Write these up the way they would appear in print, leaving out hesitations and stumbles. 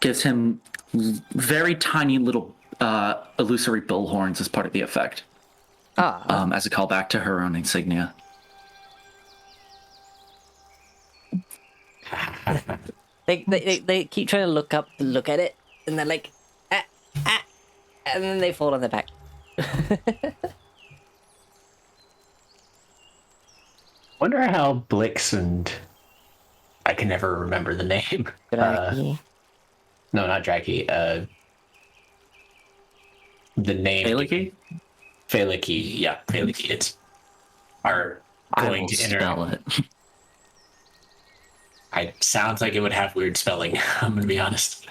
gives him very tiny little illusory bull horns as part of the effect. As a callback to her own insignia. They keep trying to look at it, and they're like, and then they fall on their back. Wonder how Blix and I can never remember the name. Draki. No, not Draki. The name. Feliki. Yeah, Feliki. It's are going to spell it. It sounds like it would have weird spelling. I'm gonna be honest.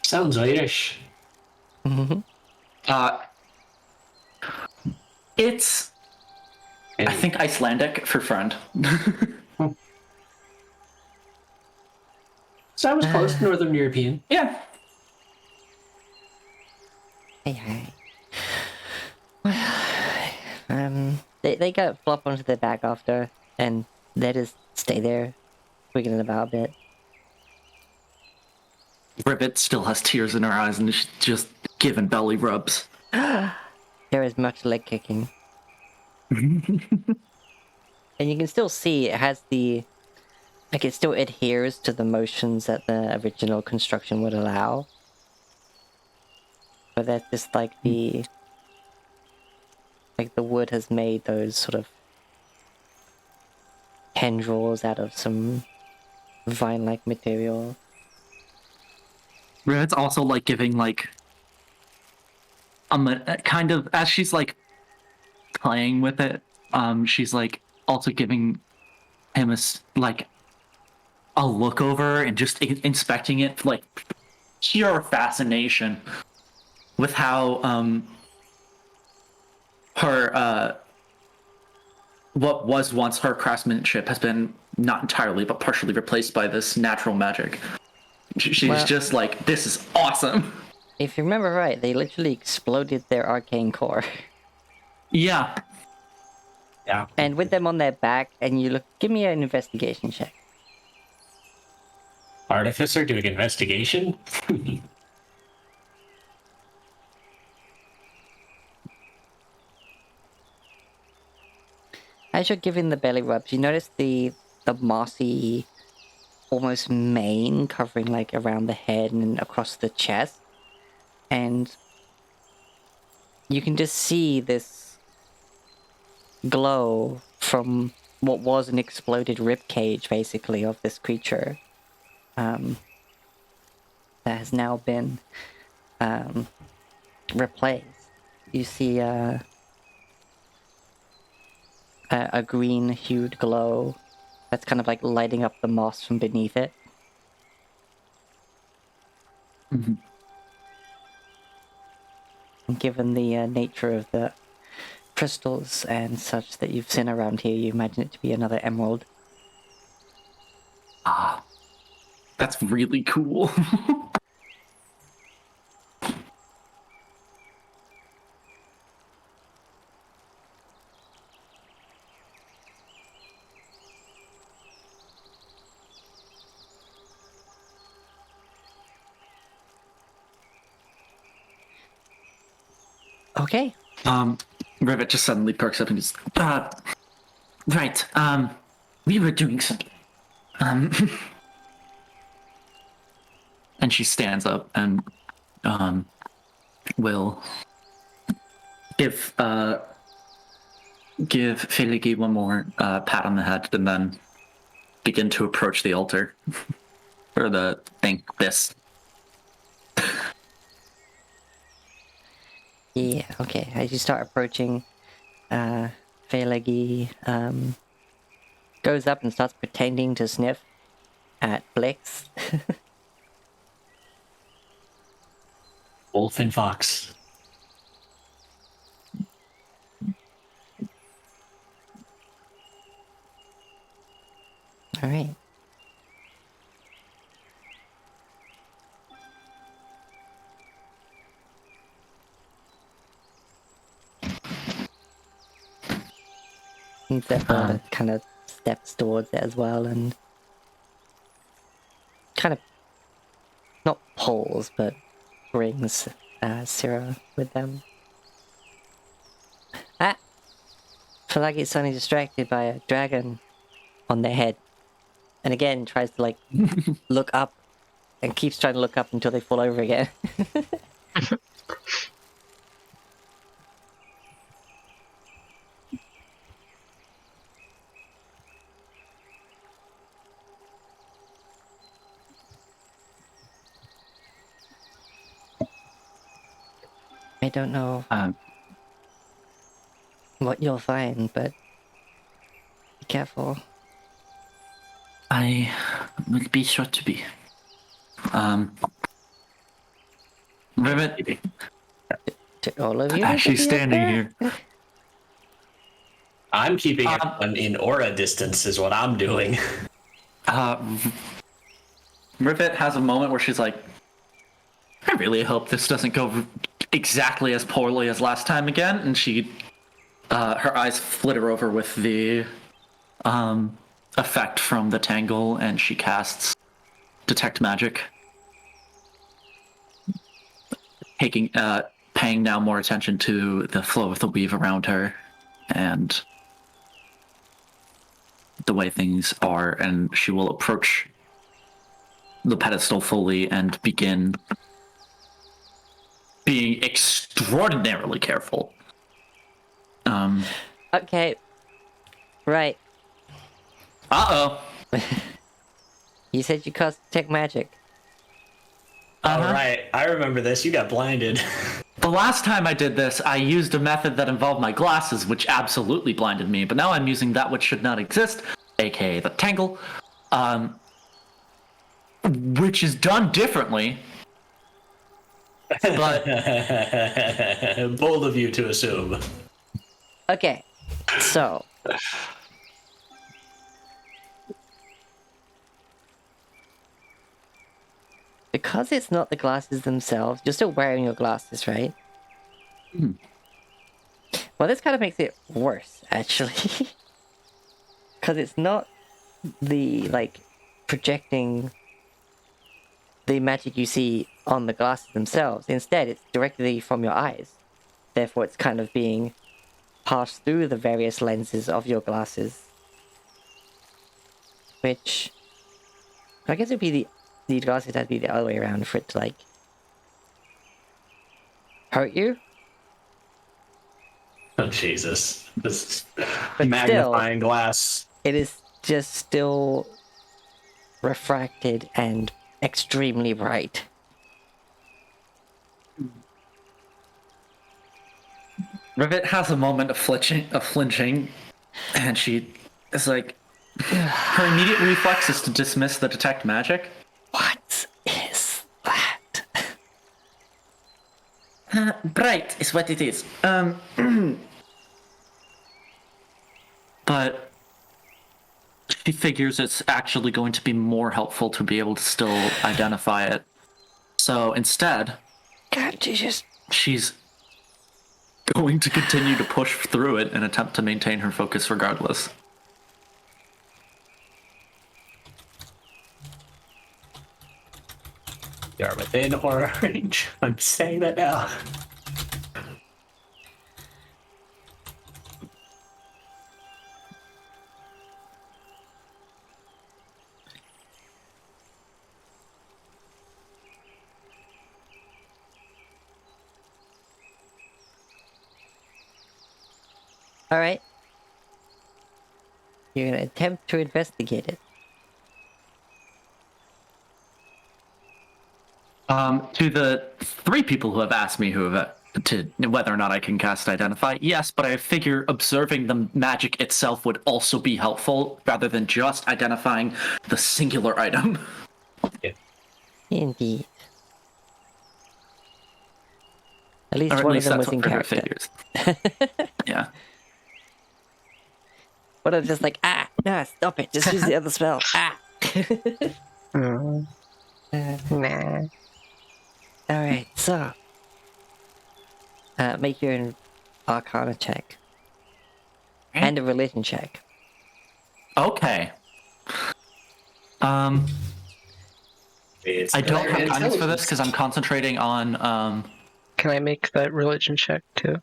Sounds Irish. Mm-hmm. It's I think Icelandic for friend. So I was close to Northern European. Yeah. Hey. They got flop onto their back after, and they just stay there, wiggling about a bit. Ribbit still has tears in her eyes and she's just giving belly rubs. There is much leg kicking. And you can still see it has the... Like, it still adheres to the motions that the original construction would allow. But that's just like the... Like, the wood has made those sort of tendrils out of some vine-like material. Ribbit's also, like, giving, like... kind of... As she's, like, playing with it, she's, like, also giving him a look over and just inspecting it, like, pure fascination with how her what was once her craftsmanship has been not entirely but partially replaced by this natural magic. She's just like, this is awesome. If you remember right, they literally exploded their arcane core. Yeah. And with them on their back, and you look, give me an investigation check. Artificer doing investigation? As you're giving the belly rubs, you notice the mossy, almost mane covering like around the head and across the chest. And you can just see this glow from what was an exploded rib cage, basically, of this creature. That has now been replaced. You see a green-hued glow that's kind of like lighting up the moss from beneath it. Mm-hmm. And given the nature of the crystals and such that you've seen around here, you imagine it to be another emerald. That's really cool. Okay. Rivet just suddenly perks up and just, right, we were doing something. And she stands up and, will give Feligi one more pat on the head and then begin to approach the altar. Or this. Yeah, okay. As you start approaching, Feligi goes up and starts pretending to sniff at Blix. Wolf and fox. All right. Zephyr kind of steps towards it as well, and kind of not pulls, but brings Syrah with them. Ah! Feel like it's suddenly distracted by a dragon on their head. And again, tries to, like, look up, and keeps trying to look up until they fall over again. I don't know what you'll find, but be careful. I will be sure to be. Rivet, To all of you, as she's to be standing okay? here. I'm keeping everyone in aura distance is what I'm doing. Rivet has a moment where she's like, I really hope this doesn't go exactly as poorly as last time again. And she, her eyes flitter over with the effect from the tangle, and she casts Detect Magic, paying now more attention to the flow of the weave around her and the way things are, and she will approach the pedestal fully and begin being extraordinarily careful. Okay. Right. Uh-oh. You said you cast Detect Magic. All right, I remember this. You got blinded. The last time I did this, I used a method that involved my glasses, which absolutely blinded me, but now I'm using that which should not exist, aka the tangle, which is done differently. But bold of you to assume. Okay. So. Because it's not the glasses themselves, you're still wearing your glasses, right? Well, this kind of makes it worse, actually. Because it's not the, like, projecting the magic you see on the glasses themselves. Instead, it's directly from your eyes. Therefore, it's kind of being passed through the various lenses of your glasses. Which, I guess it'd be the glasses had to be the other way around for it to, like, hurt you. Oh, Jesus. This But magnifying glass. It is just still refracted and extremely bright. Rivet has a moment of flinching, and she is like, her immediate reflex is to dismiss the Detect Magic. What is that? Bright is what it is. But she figures it's actually going to be more helpful to be able to still identify it. So instead, Can't you just... she's going to continue to push through it and attempt to maintain her focus regardless. You're within aura range. I'm saying that now. Alright. You're gonna attempt to investigate it. To the 3 people who have asked me to whether or not I can cast Identify, yes, but I figure observing the magic itself would also be helpful rather than just identifying the singular item. Yeah. Indeed. At least Or at one least of them that's was in what River character. figures. Yeah. One of them just like, no, stop it. Just use the other spell. Nah. Alright, so. Make your Arcana check. And a religion check. Okay. It's I don't their have guidance for this intelligence. because I'm concentrating on Can I make that religion check too?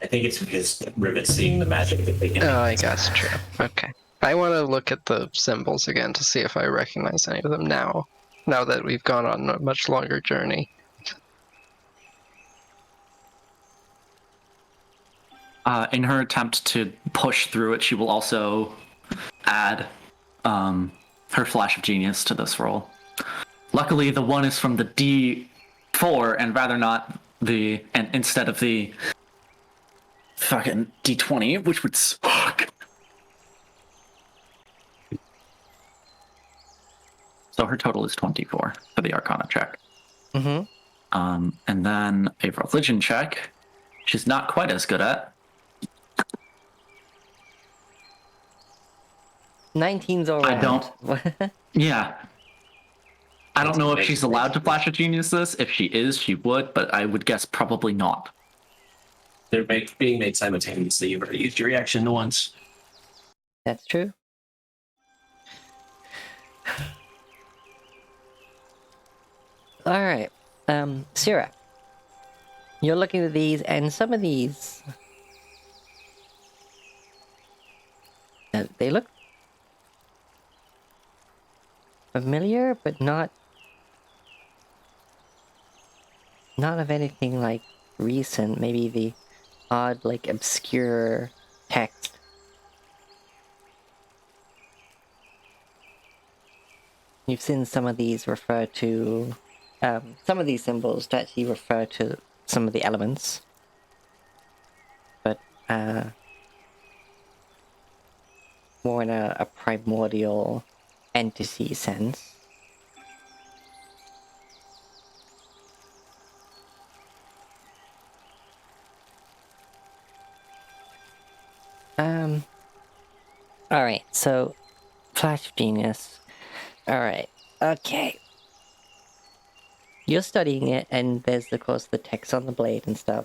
I think it's because Rivet's seeing the magic that they can. Oh, I guess true. Okay. I want to look at the symbols again to see if I recognize any of them now. Now that we've gone on a much longer journey. in her attempt to push through it, she will also add her flash of genius to this roll. Luckily, the one is from the D4, and rather not and instead of the fucking D20, which would suck. So her total is 24 for the Arcana check. Mm-hmm. And then a religion check, she's not quite as good at. 19's all I around. Yeah. I don't know if Makes- she's allowed to flash a genius this. If she is, she would, but I would guess probably not. They're being made simultaneously. You've already used your reaction once. That's true. Alright. Syrah. You're looking at these, and some of these... they look... familiar, but not of anything, like, recent. Maybe the odd, like, obscure text. You've seen some of these refer to... some of these symbols to actually refer to some of the elements. But, more in a primordial entity sense. Alright, so Flash of Genius. Alright, okay. You're studying it, and there's, of course, the text on the blade and stuff.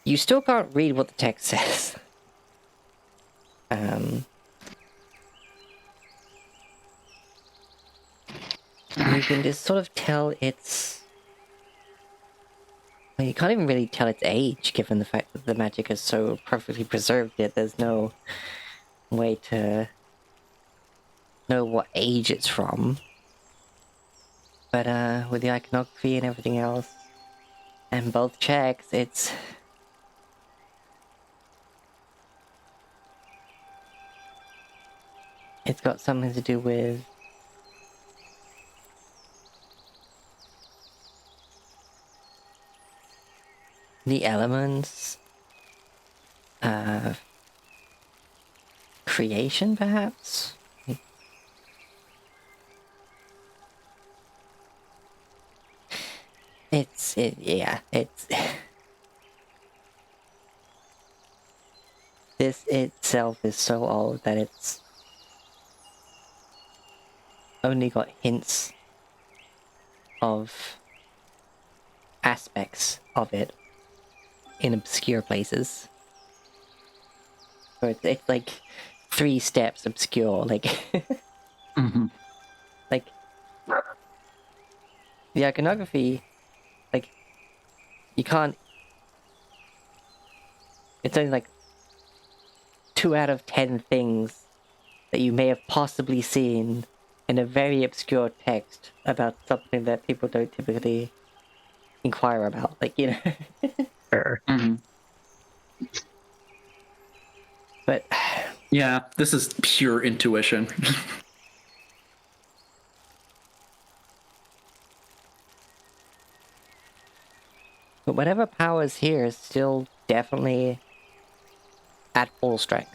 You still can't read what the text says. You can just sort of tell it's... well, you can't even really tell its age, given the fact that the magic has so perfectly preserved it. There's no way to know what age it's from. But with the iconography and everything else, and both checks, it's got something to do with the elements, creation, perhaps? It's this itself is so old that it's only got hints of aspects of it in obscure places. Or it's like 3 steps obscure, like Mm-hmm. like the iconography, like you can't. It's only like 2 out of 10 things that you may have possibly seen in a very obscure text about something that people don't typically inquire about, like, you know. Sure. Mm-hmm. But Yeah, this is pure intuition. whatever power's here is still definitely at full strength.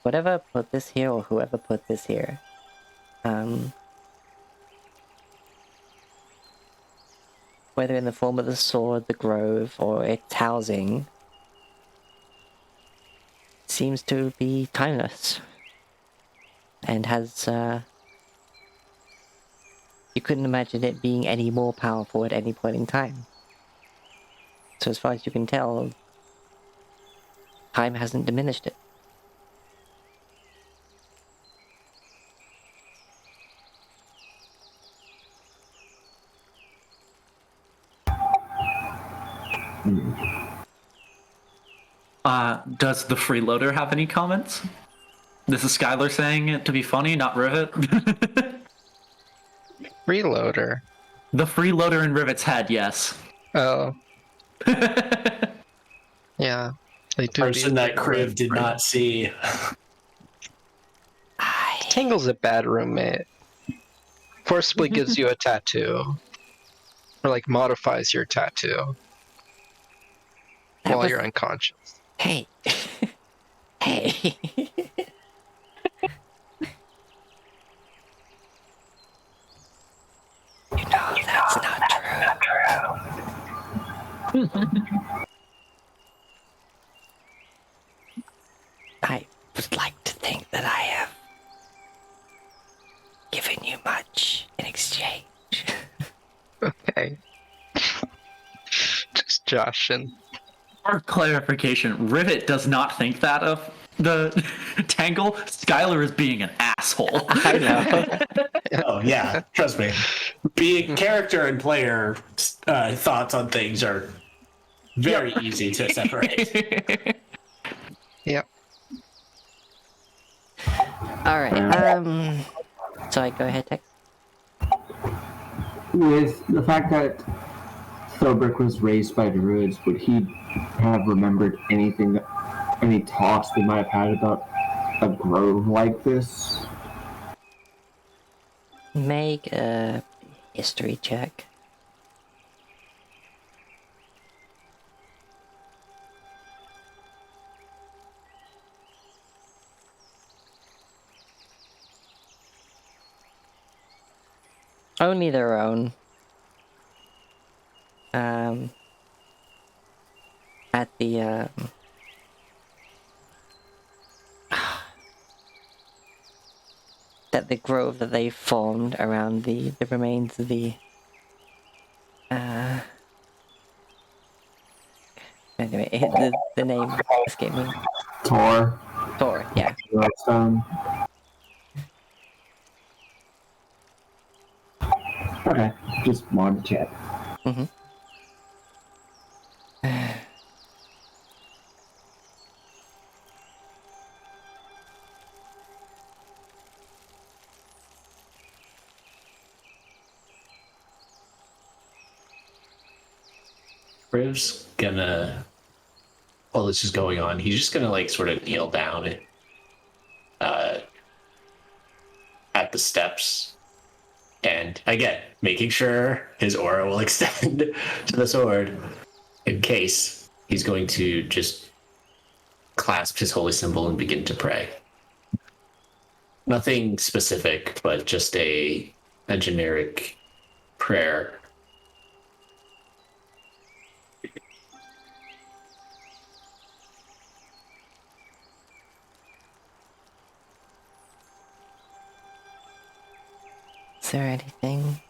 Whatever put this here, or whoever put this here, whether in the form of the sword, the grove, or its housing, seems to be timeless. And has, you couldn't imagine it being any more powerful at any point in time. So as far as you can tell, Time hasn't diminished it. Does the freeloader have any comments? This is Skylar saying it to be funny, not Rivet. Freeloader. The freeloader in Rivet's head, yes. Oh, yeah. They do. Person that Kriv did Right. not see. Tangle's a bad roommate. Forcibly gives you a tattoo. Or like modifies your tattoo That while was- you're unconscious. Hey. Hey. You know that's not true. I would like to think that I have given you much in exchange. Okay. Just joshing. For clarification, Rivet does not think that of the Tangle. Skylar is being an asshole. I know. Oh yeah, trust me. Being character and player thoughts on things are very easy to separate. Yep. Alright, sorry, go ahead, Tex. With the fact that Philbrick was raised by druids, would he have remembered anything, any talks they might have had about a grove like this? Make a history check. Only their own. At the, that the grove that they formed around the remains of the, anyway, the name escaped me. Tor, Thor, yeah. Stone. Okay, just wanted to check. Mm-hmm. Kriv's gonna, while this is going on, he's just gonna like sort of kneel down at the steps, and again making sure his aura will extend to the sword in case he's going to just clasp his holy symbol and begin to pray. Nothing specific, but just a generic prayer. Is there anything?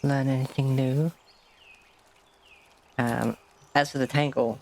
Learn anything new? As for the tangle,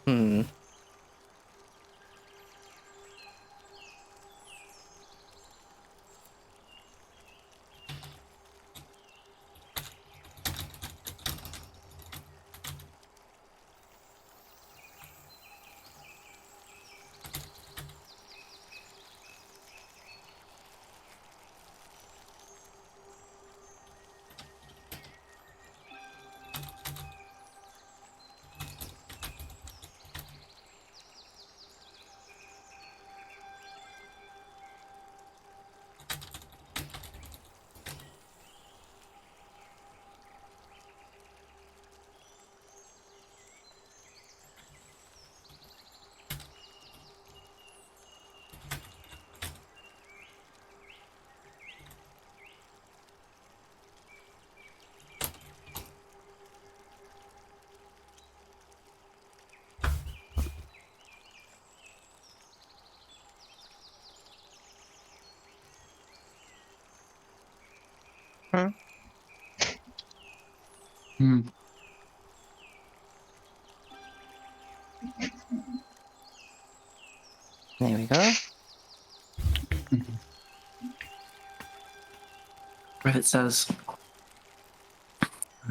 Hmm. There we go. Where it says,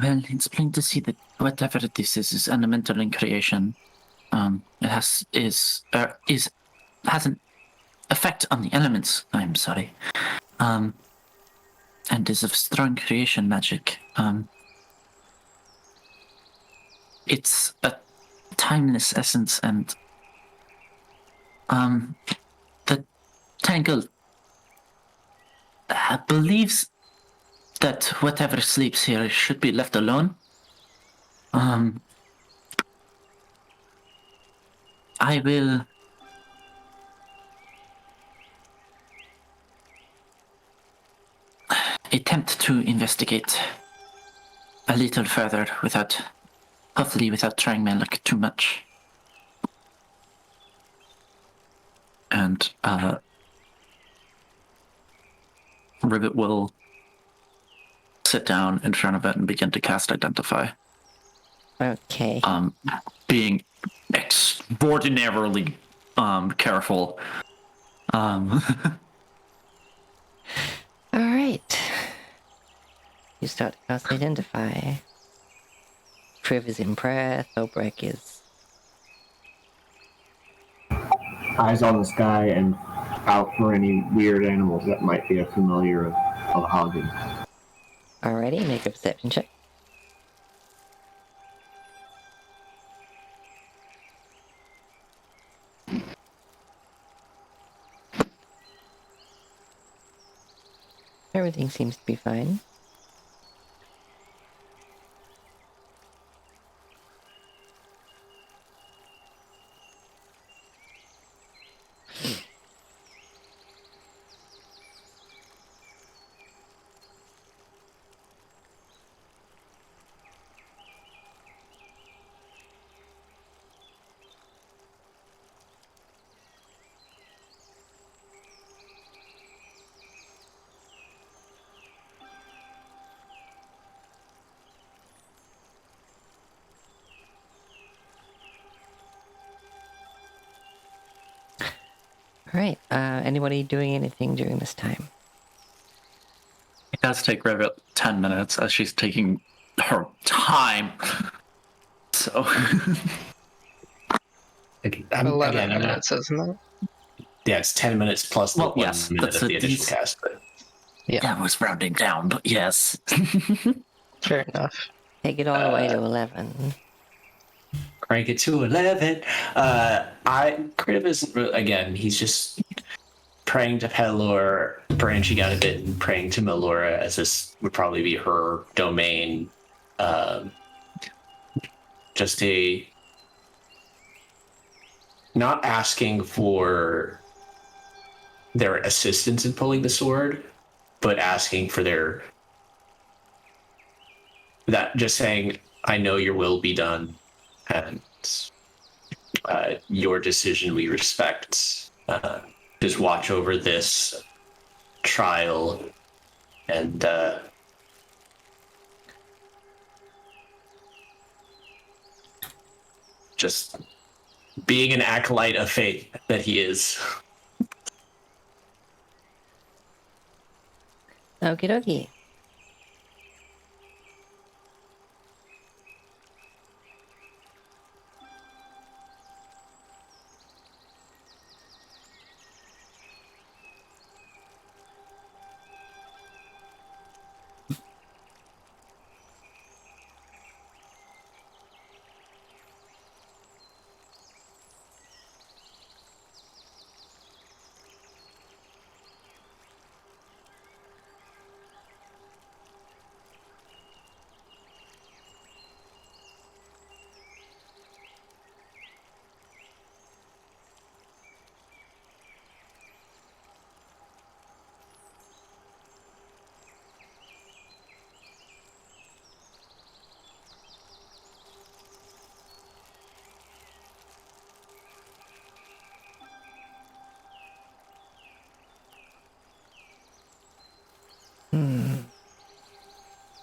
well, it's plain to see that whatever this is elemental in creation. It has an effect on the elements. I'm sorry. And is of strong creation magic. It's a timeless essence, and the Tangle believes that whatever sleeps here should be left alone. I will attempt to investigate a little further hopefully without trying my luck too much. And Rivet will sit down in front of it and begin to cast Identify. Okay. Being extraordinarily careful. Alright. You start to cast Identify. Priv is in prayer, Thobrek is... Eyes on the sky and out for any weird animals that might be a familiar of Hagen. Alrighty, make a perception check. Everything seems to be fine. Alright, anybody doing anything during this time? It does take Rivet 10 minutes as she's taking her time. So 11 minutes, isn't it? Yeah, it's 10 minutes plus the Well, 1 yes, minute that's of the a initial decent- cast. But I was rounding down, but yes. Fair enough. Take it all the way to 11. crank it to 11. Critiv isn't really, again, he's just praying to Pelor, branching out a bit and praying to Melora, as this would probably be her domain. Just not asking for their assistance in pulling the sword, but asking for just saying, I know your will be done, and your decision we respect. Just watch over this trial, and just being an acolyte of faith that he is. Okie dokie.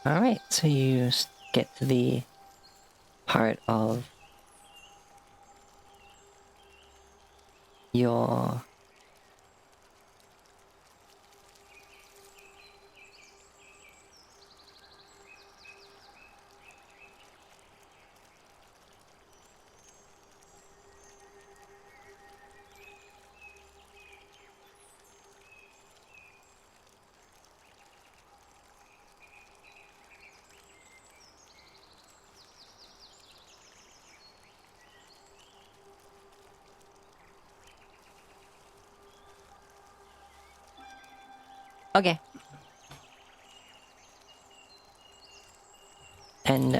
Alright, so you get to the part of your okay. And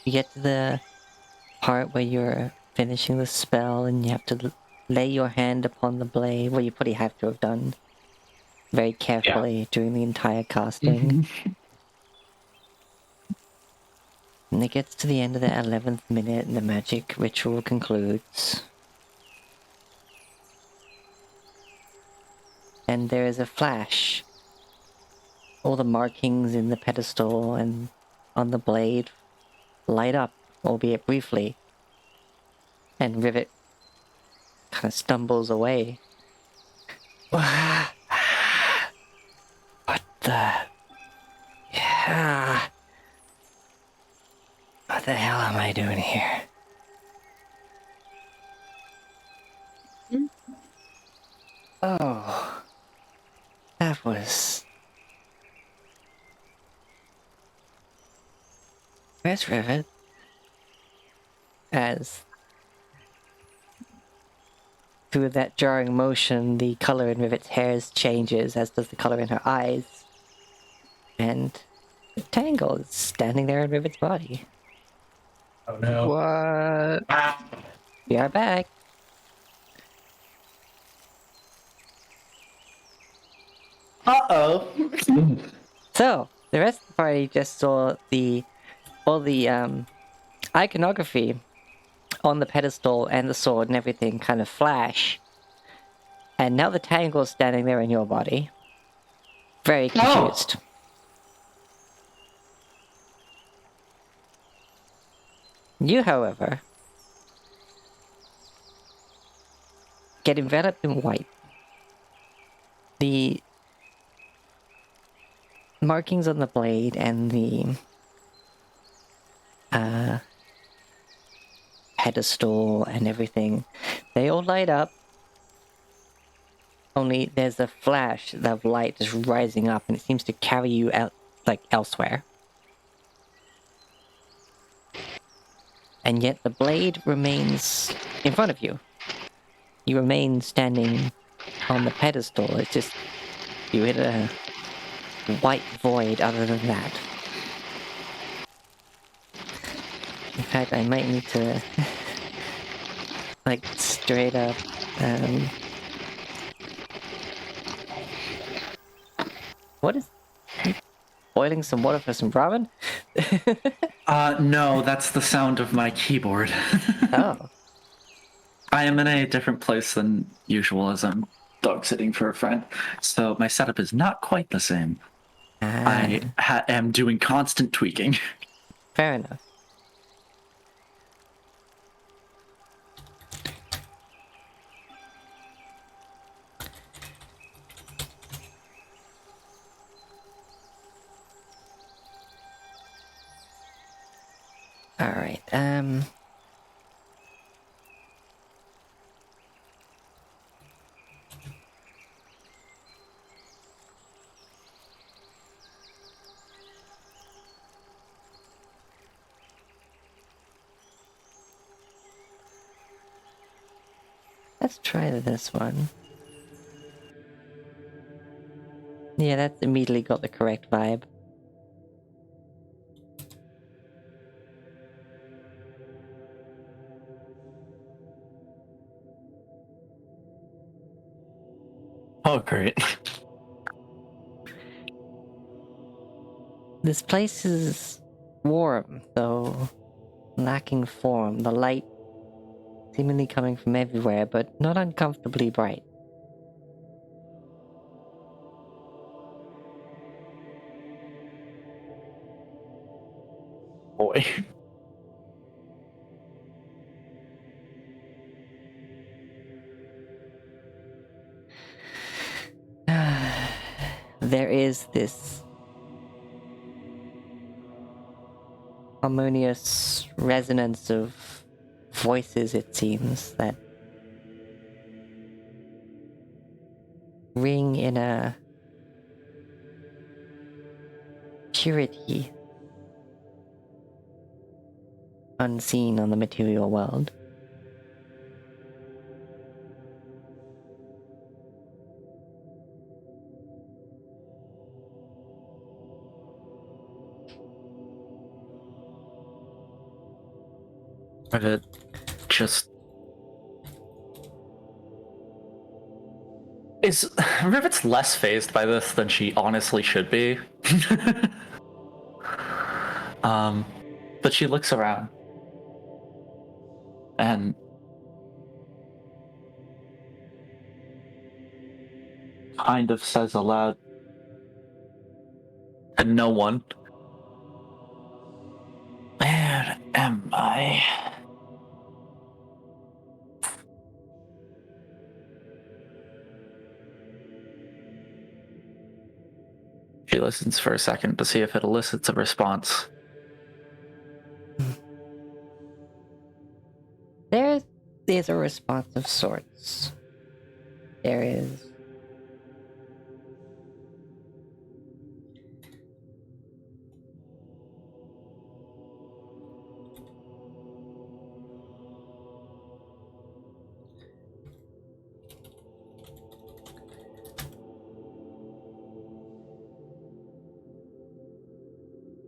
you get to the part where you're finishing the spell and you have to lay your hand upon the blade. Well, you probably have to have done very carefully during the entire casting. And it gets to the end of the 11th minute and the magic ritual concludes. And there is a flash. All the markings in the pedestal and on the blade light up, albeit briefly. And Rivet kind of stumbles away. What the... Yeah... What the hell am I doing here? Oh... That was... Where's Rivet? As... through that jarring motion, the color in Rivet's hair changes, as does the color in her eyes. And the tangle is standing there in Rivet's body. Oh no. What? Ah. We are back. Uh-oh. So, the rest of the party just saw all the iconography on the pedestal and the sword and everything kind of flash. And now the tangle is standing there in your body. Very confused. You, however, get enveloped in white. The markings on the blade and the pedestal and everything, they all light up. Only there's a flash of light just rising up and it seems to carry you out, like, elsewhere. And yet the blade remains in front of you. You remain standing on the pedestal. It's just, you hit a white void other than that. In fact, I might need to, like, straight up, what is... boiling some water for some ramen? No, that's the sound of my keyboard. Oh. I am in a different place than usual as I'm dog sitting for a friend, so my setup is not quite the same. I am doing constant tweaking. Fair enough. Alright, let's try this one. Yeah, that's immediately got the correct vibe. Oh, great. This place is warm, though lacking form. The light seemingly coming from everywhere, but not uncomfortably bright. Boy. There is this harmonious resonance of voices, it seems, that ring in a purity unseen on the material world. Rivet just is. Rivet's less phased by this than she honestly should be. But she looks around and kind of says aloud, and no one. Where am I? She listens for a second to see if it elicits a response. There is a response of sorts. There is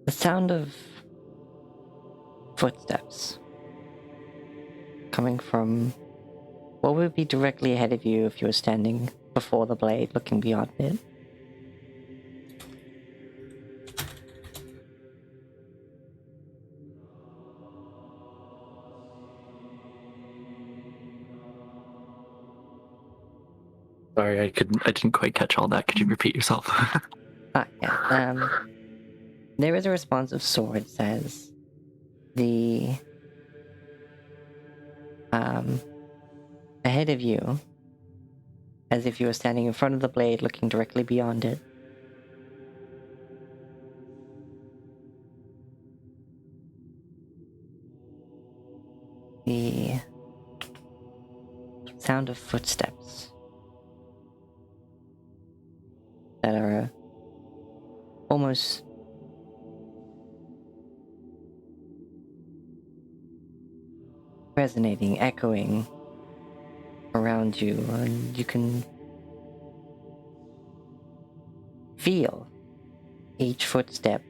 the sound of footsteps coming from what would be directly ahead of you if you were standing before the blade looking beyond it. Sorry, I didn't quite catch all that. Could you repeat yourself? Yeah. There is a response of swords as the ahead of you, as if you were standing in front of the blade looking directly beyond it. The sound of footsteps that are almost resonating, echoing around you, and you can feel each footstep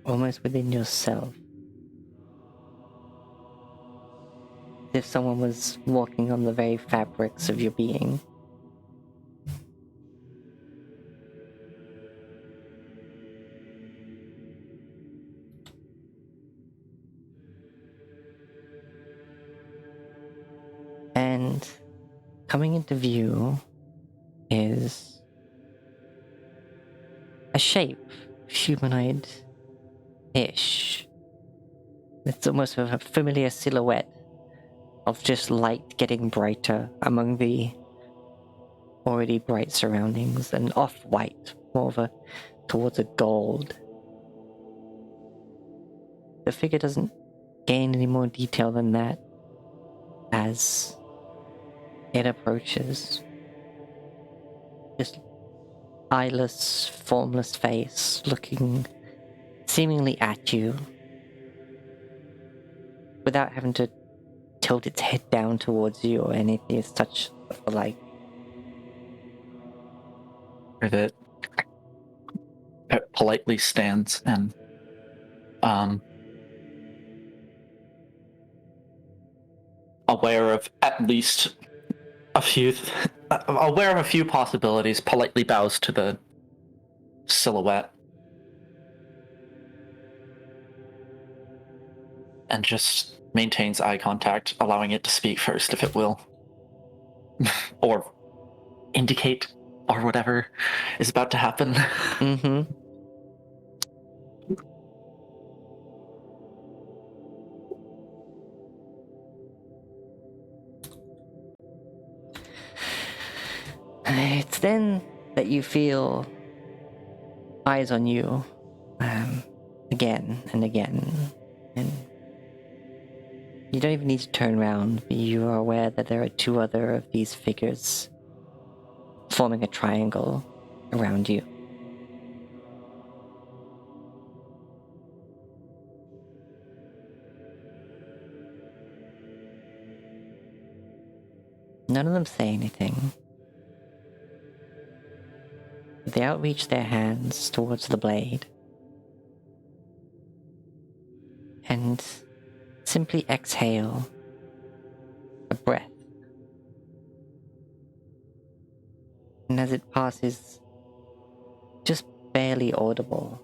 almost within yourself. As if someone was walking on the very fabrics of your being. And coming into view is a shape, humanoid-ish. It's almost a familiar silhouette of just light getting brighter among the already bright surroundings, and off-white, more of a towards a gold. The figure doesn't gain any more detail than that as it approaches. Just eyeless, formless face looking seemingly at you without having to tilt its head down towards you or anything as such like. Rivet politely stands and aware of at least aware of a few possibilities, politely bows to the silhouette and just maintains eye contact, allowing it to speak first if it will. Or indicate or whatever is about to happen. Mm-hmm. It's then that you feel eyes on you, again and again, and you don't even need to turn around. You are aware that there are two other of these figures forming a triangle around you. None of them say anything. They outreach their hands towards the blade and simply exhale a breath. And as it passes, just barely audible,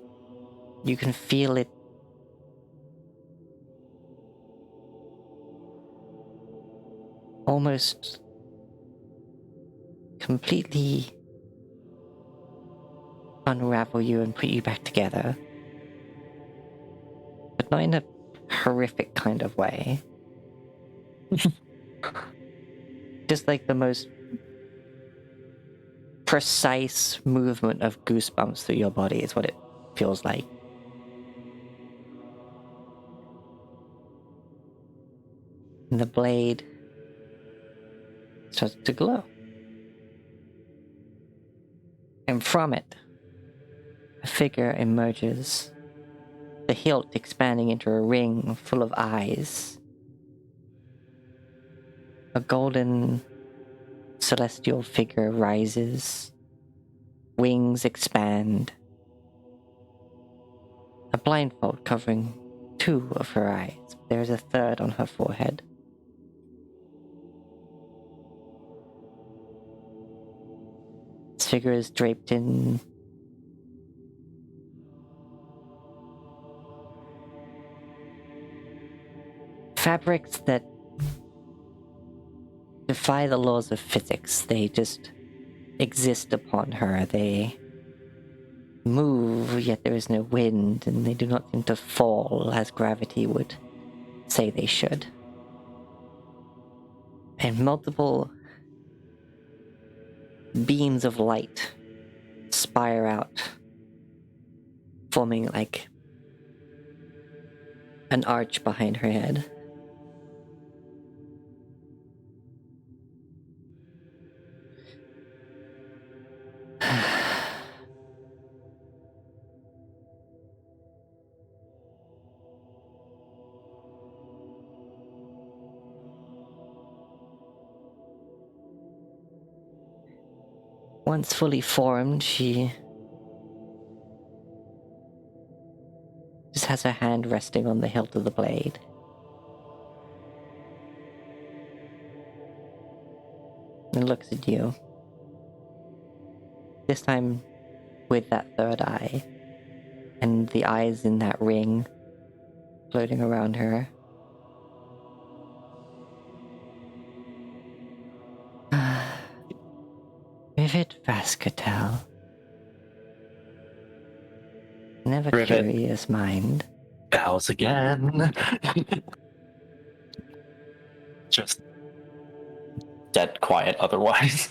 you can feel it almost completely unravel you and put you back together. But not in a horrific kind of way. Just like the most precise movement of goosebumps through your body is what it feels like. And the blade starts to glow. And from it, a figure emerges, the hilt expanding into a ring full of eyes. A golden celestial figure rises, wings expand, a blindfold covering two of her eyes. There's a third on her forehead. This figure is draped in fabrics that defy the laws of physics. They just exist upon her. They move, yet there is no wind, and they do not seem to fall as gravity would say they should. And multiple beams of light spire out, forming like an arch behind her head. Once fully formed, she just has her hand resting on the hilt of the blade. And looks at you. This time with that third eye, and the eyes in that ring floating around her. Rivet Vascatel. Never Rivet. curious mind. Bows again. Just dead quiet otherwise.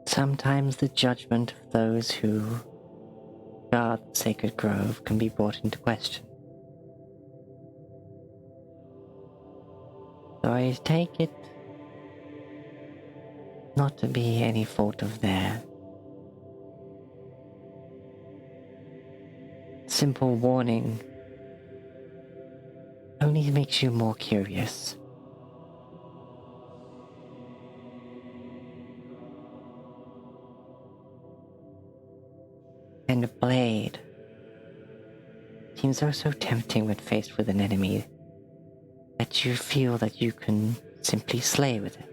Sometimes the judgment of those who guard the sacred grove can be brought into question. So I take it not to be any fault of theirs. Simple warning only makes you more curious. And a blade seems so tempting when faced with an enemy that you feel that you can simply slay with it.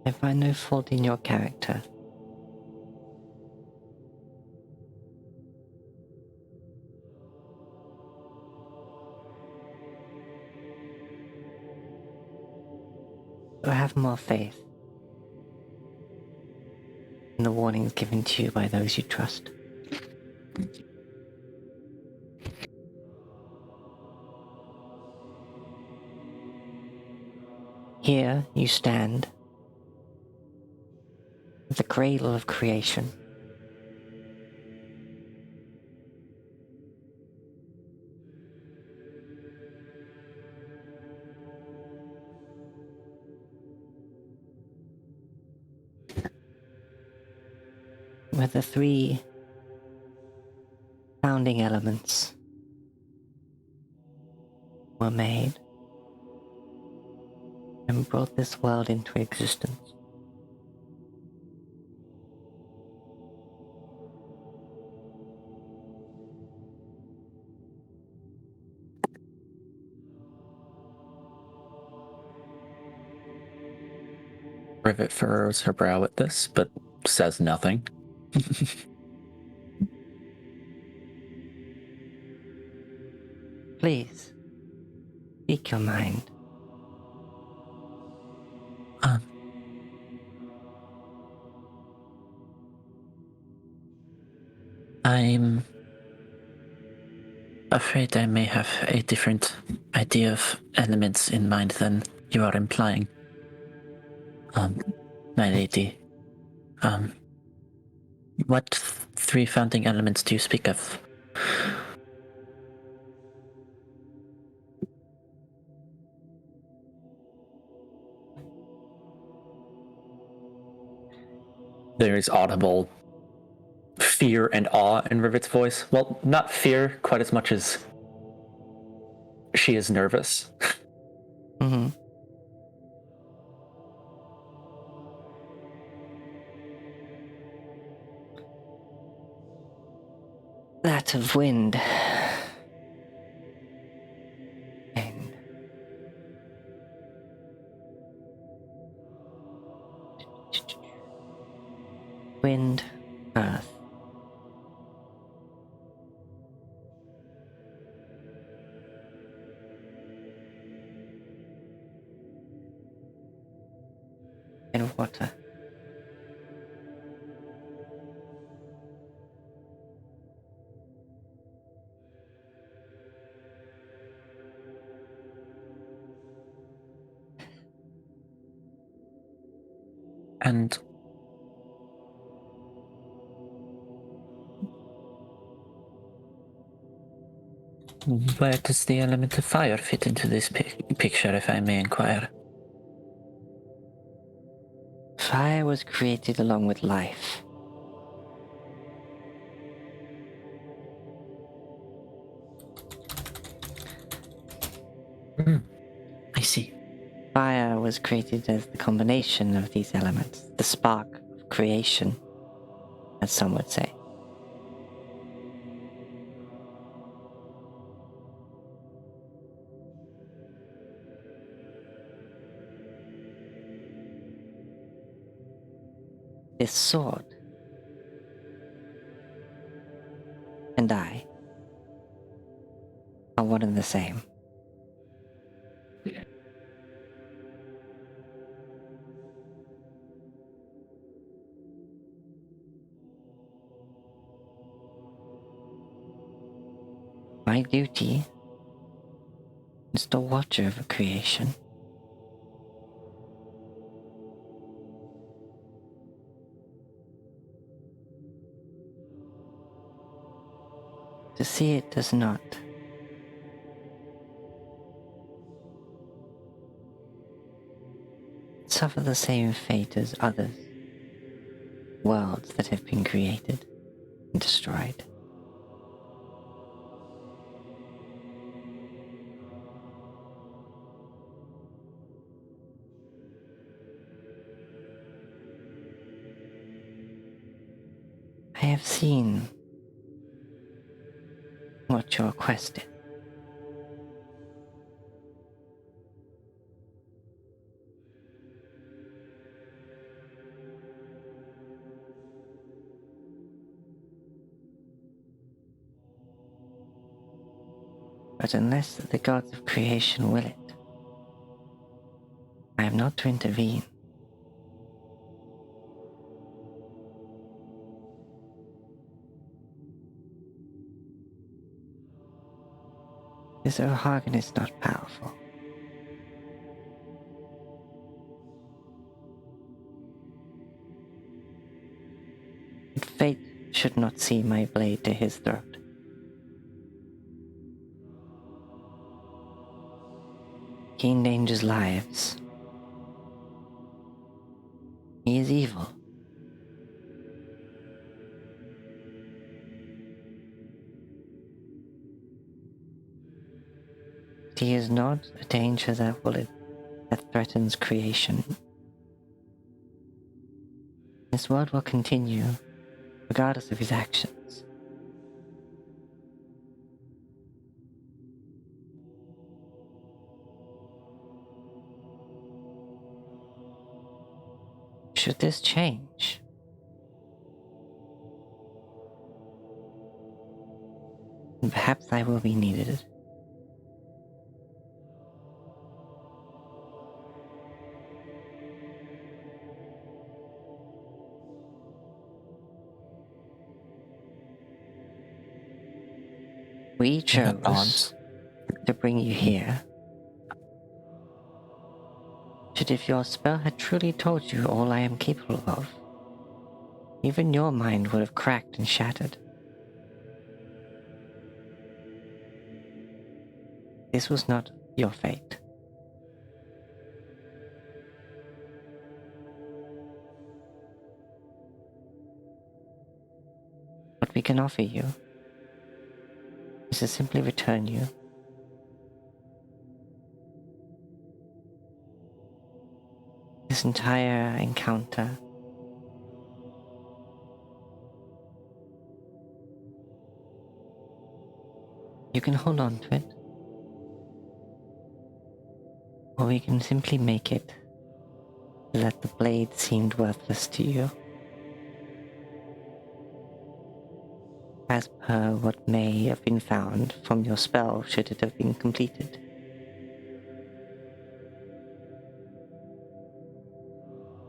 I find no fault in your character. So have more faith in the warnings given to you by those you trust. Here you stand at the cradle of creation. Where the three founding elements were made and brought this world into existence. Rivet furrows her brow at this, but says nothing. Please, speak your mind. I'm afraid I may have a different idea of elements in mind than you are implying. My lady. What three founding elements do you speak of? There is audible fear and awe in Rivet's voice. Well, not fear quite as much as she is nervous. Mm-hmm. That of wind. And wind, earth. And water. And where does the element of fire fit into this picture, if I may inquire? Fire was created along with life. I see. Fire was created as the combination of these elements, the spark of creation, as some would say. This sword and I are one and the same. My duty is to watch over creation. To see it does not. Suffer the same fate as others. Worlds that have been created and destroyed. I have seen what your quest is. But unless the gods of creation will it, I am not to intervene. This O'Hagan is not powerful. But fate should not see my blade to his throat. He endangers lives. He is evil. But he is not a danger that threatens creation. This world will continue, regardless of his actions. Should this change, perhaps I will be needed. We chose to bring you here. Should if your spell had truly told you all I am capable of, even your mind would have cracked and shattered. This was not your fate. What we can offer you is to simply return you this entire encounter. You can hold on to it, or we can simply make it so that the blade seemed worthless to you, as per what may have been found from your spell should it have been completed.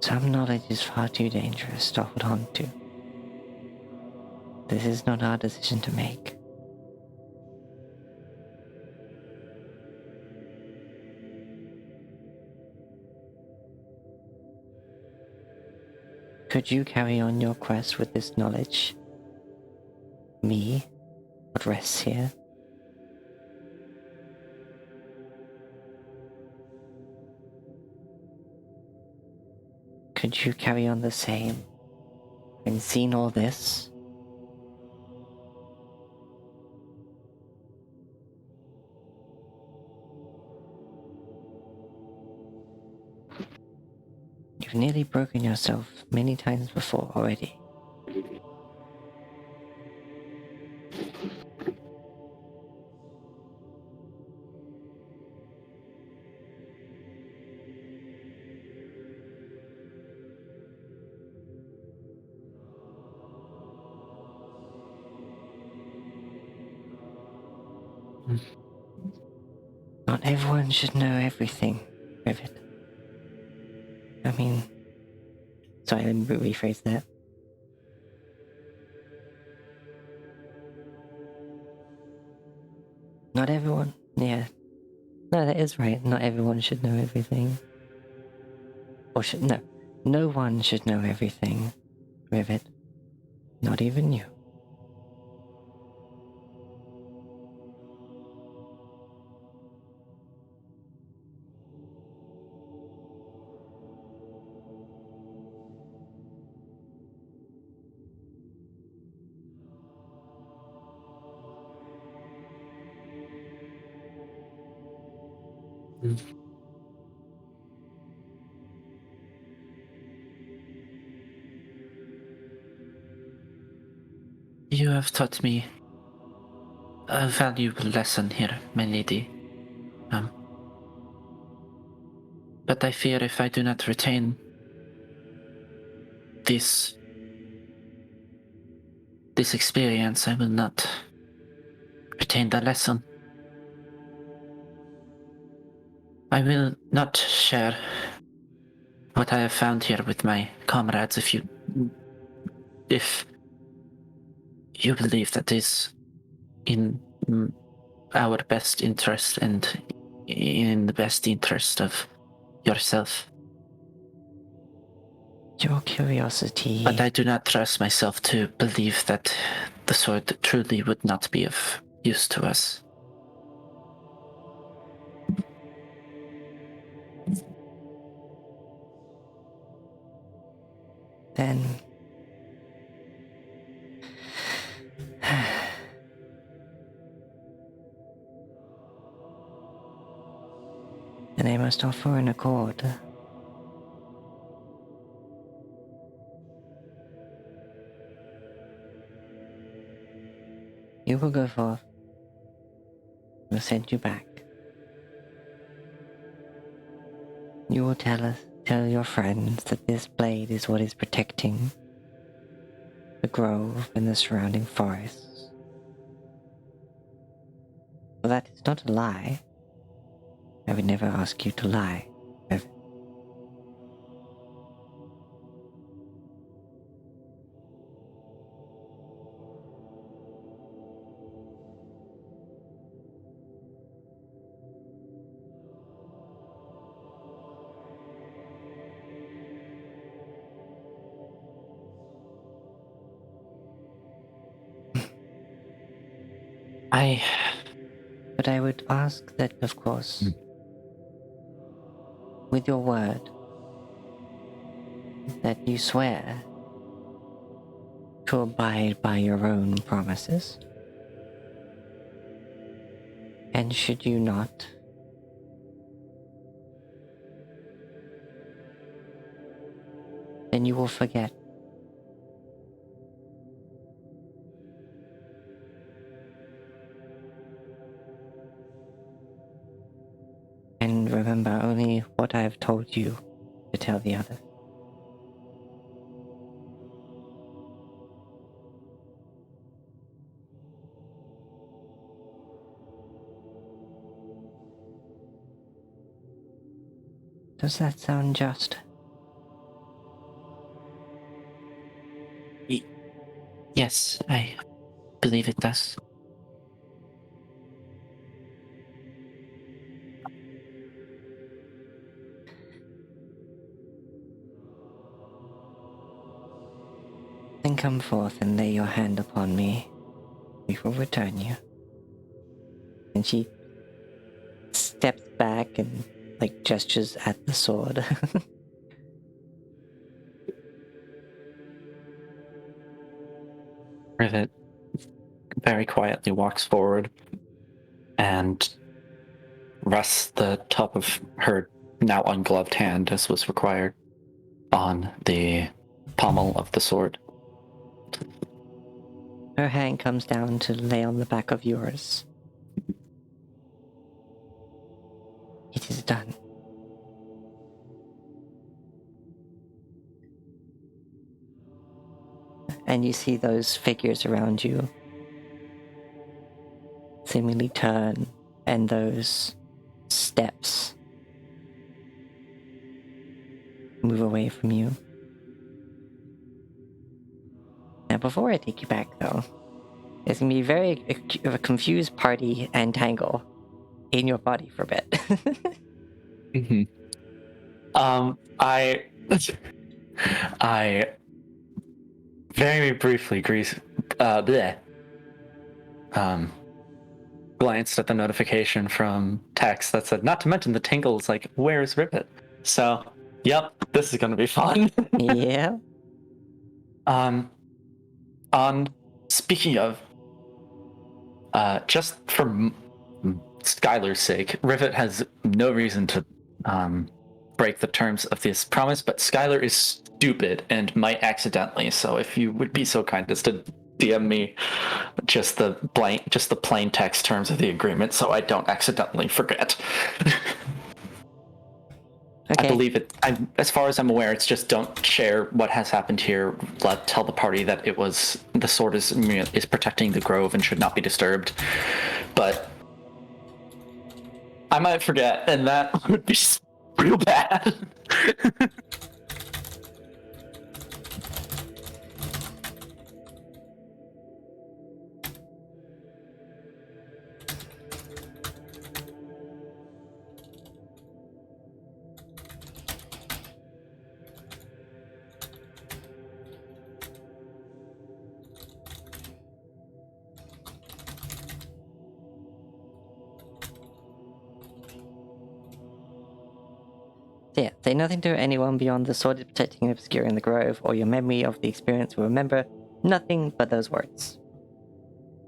Some knowledge is far too dangerous to hold on to. This is not our decision to make. Could you carry on your quest with this knowledge? Me, what rests here? Could you carry on the same? And seen all this? You've nearly broken yourself many times before already. Not everyone should know everything, Rivet. I mean... Sorry, let me rephrase that. Not everyone... Yeah. No, that is right. Not everyone should know everything. Or should... No. No one should know everything, Rivet. Not even you. You have taught me a valuable lesson here, my lady. But I fear if I do not retain this experience, I will not retain the lesson. I will not share what I have found here with my comrades if you believe that is in our best interest and in the best interest of yourself. Your curiosity. But I do not trust myself to believe that the sword truly would not be of use to us. Then I must offer an accord. You will go forth. We'll send you back. You will tell your friends that this blade is what is protecting the grove and the surrounding forests. Well, that is not a lie. I would never ask you to lie. Ever. But I would ask that, of course, with your word, that you swear to abide by your own promises. And should you not, then you will forget. And remember only what I have told you to tell the others. Does that sound just? Yes, I believe it does. Then come forth and lay your hand upon me. We will return you. And she steps back and gestures at the sword. Rivet very quietly walks forward and rests the top of her now ungloved hand, as was required, on the pommel of the sword. Her hand comes down to lay on the back of yours. It is done. And you see those figures around you seemingly turn, and those steps move away from you. Now, before I take you back, though, there's gonna be a confused party and tangle in your body for a bit. Mm-hmm. I very briefly glanced at the notification from text that said, not to mention the tingles, where's Rivet? So, yep, this is gonna be fun. Yeah. Speaking of, just for Skylar's sake, Rivet has no reason to break the terms of this promise, but Skylar is stupid and might accidentally. So if you would be so kind as to DM me just the plain text terms of the agreement, so I don't accidentally forget. Okay. I believe it. As far as I'm aware, it's just don't share what has happened here. Tell the party that the sword is protecting the grove and should not be disturbed. But I might forget, and that would be real bad. So yeah, say nothing to anyone beyond the sword protecting and obscuring the grove, or your memory of the experience will remember nothing but those words.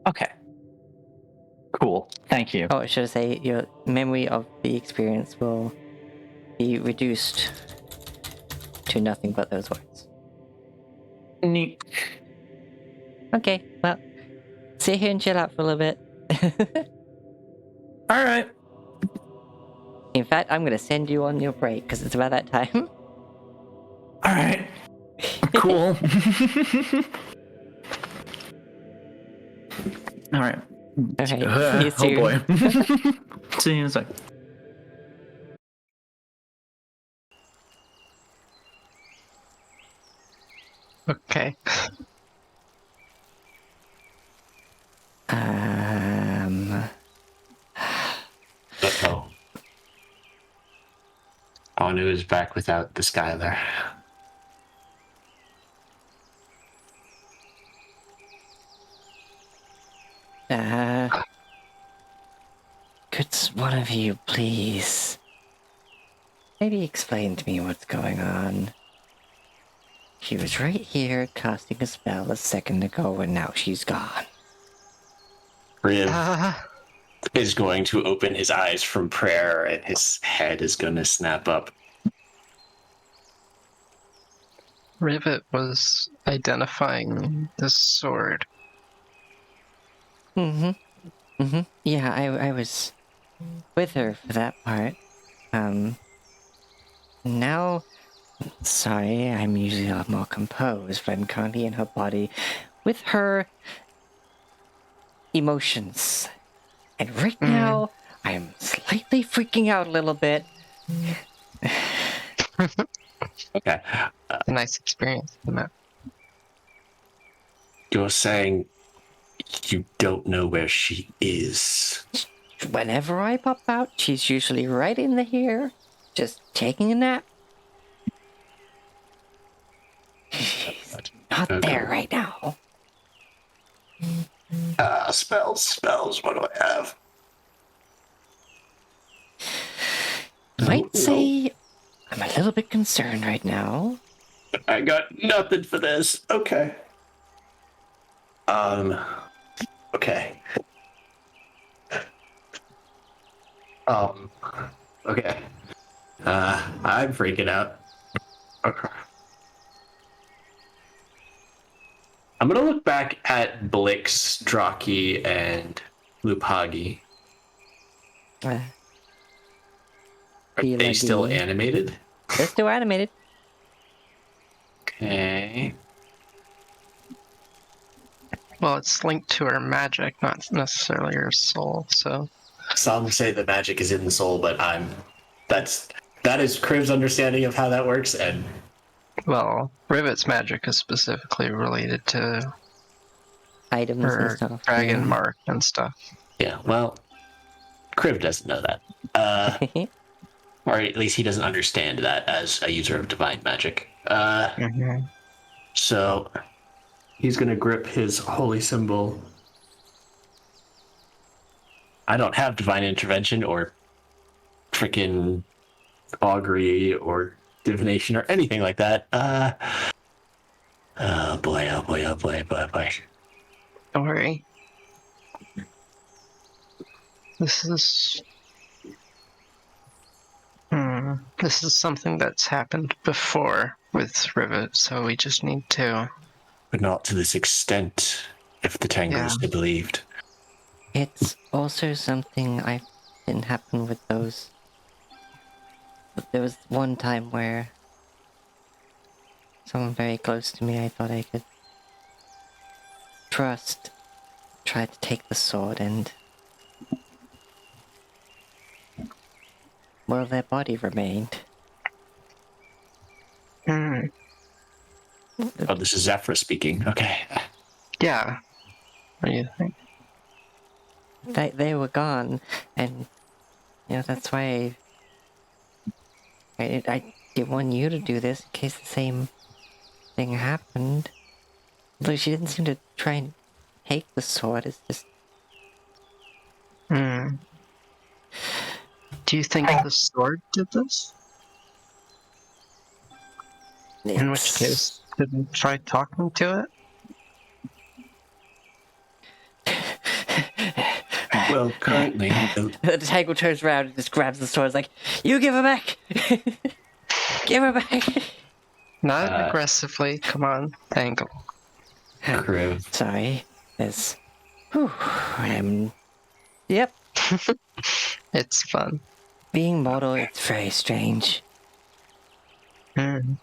Okay. Cool. Thank you. Oh, should I say your memory of the experience will be reduced to nothing but those words. Neat. Okay, well, sit here and chill out for a little bit. All right. In fact, I'm gonna send you on your break because it's about that time. All right. Cool. All right. Alright, see you soon. Oh boy. See you in a sec. Okay. Uh-oh. Anu is back without the Skylar. Could one of you please maybe explain to me what's going on? She was right here casting a spell a second ago and now she's gone. Riv Uh, is going to open his eyes from prayer and his head is going to snap up. Rivet was identifying the sword. Yeah, I was with her for that part. Now, sorry, I'm usually a lot more composed, but I'm currently in her body with her emotions. And right now, I'm slightly freaking out a little bit. Okay. A nice experience. You're saying you don't know where she is. Whenever I pop out, she's usually right in the here, just taking a nap. She's not there right now. Spells. What do I have? Might say I'm a little bit concerned right now. I got nothing for this. Okay. Okay. Okay. I'm freaking out. Okay. I'm gonna look back at Blix, Draki, and Lupagi. Are Be they like still the- animated? They're still animated. Okay. Well, it's linked to her magic, not necessarily her soul, so. Some say the magic is in the soul, but that is Crib's understanding of how that works, and Well, Rivet's magic is specifically related to Items and her stuff. dragon yeah. mark and stuff. yeah, well, Crib doesn't know that. Or at least he doesn't understand that as a user of divine magic. So he's gonna grip his holy symbol. I don't have divine intervention or freaking augury or divination or anything like that. Oh boy. Don't worry. This is something that's happened before with Rivet, so we just need to. But not to this extent, if the Tangle is to be believed. It's also something didn't happen with those. But there was one time where someone very close to me I thought I could trust tried to take the sword and well, their body remained. Hmm. Oh, this is Zephyr speaking. Okay. Yeah. What do you think? They were gone, and that's why I didn't want you to do this in case the same thing happened. Look, she didn't seem to try and take the sword. It's just Hmm. Do you think the sword did this? In which case, didn't try talking to it? Well, currently, the Tangle turns around and just grabs the sword. It's like, you give her back. Give her back. Not Uh, aggressively. Come on, Tangle. Kriv. Sorry. There's. Whew, Yep. It's fun. Being mortal, it's very strange. Hmm.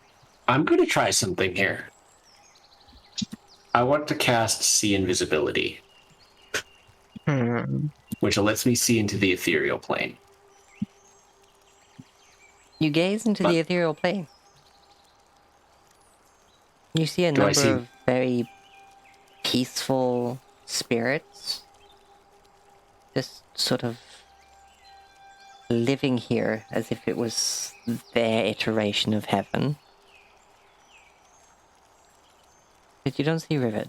I'm going to try something here. I want to cast See Invisibility, Hmm. which lets me see into the ethereal plane. You gaze into the ethereal plane. You see a Do I number see- of very peaceful spirits just sort of living here as if it was their iteration of heaven. But you don't see Rivet.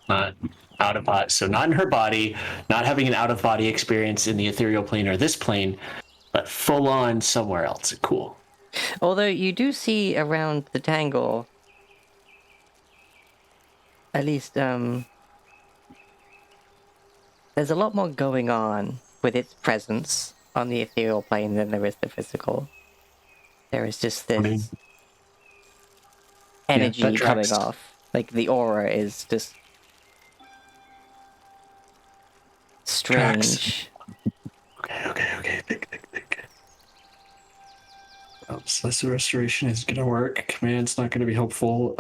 Not out of body, so not in her body, not having an out of body experience in the ethereal plane or this plane, but full on somewhere else. Cool. Although you do see around the Tangle, at least, there's a lot more going on with its presence on the ethereal plane than there is the physical. There is just this energy that coming tracks. off. Like, the aura is just strange. Okay. Think. Celestial Restoration is gonna work. Command's not gonna be helpful.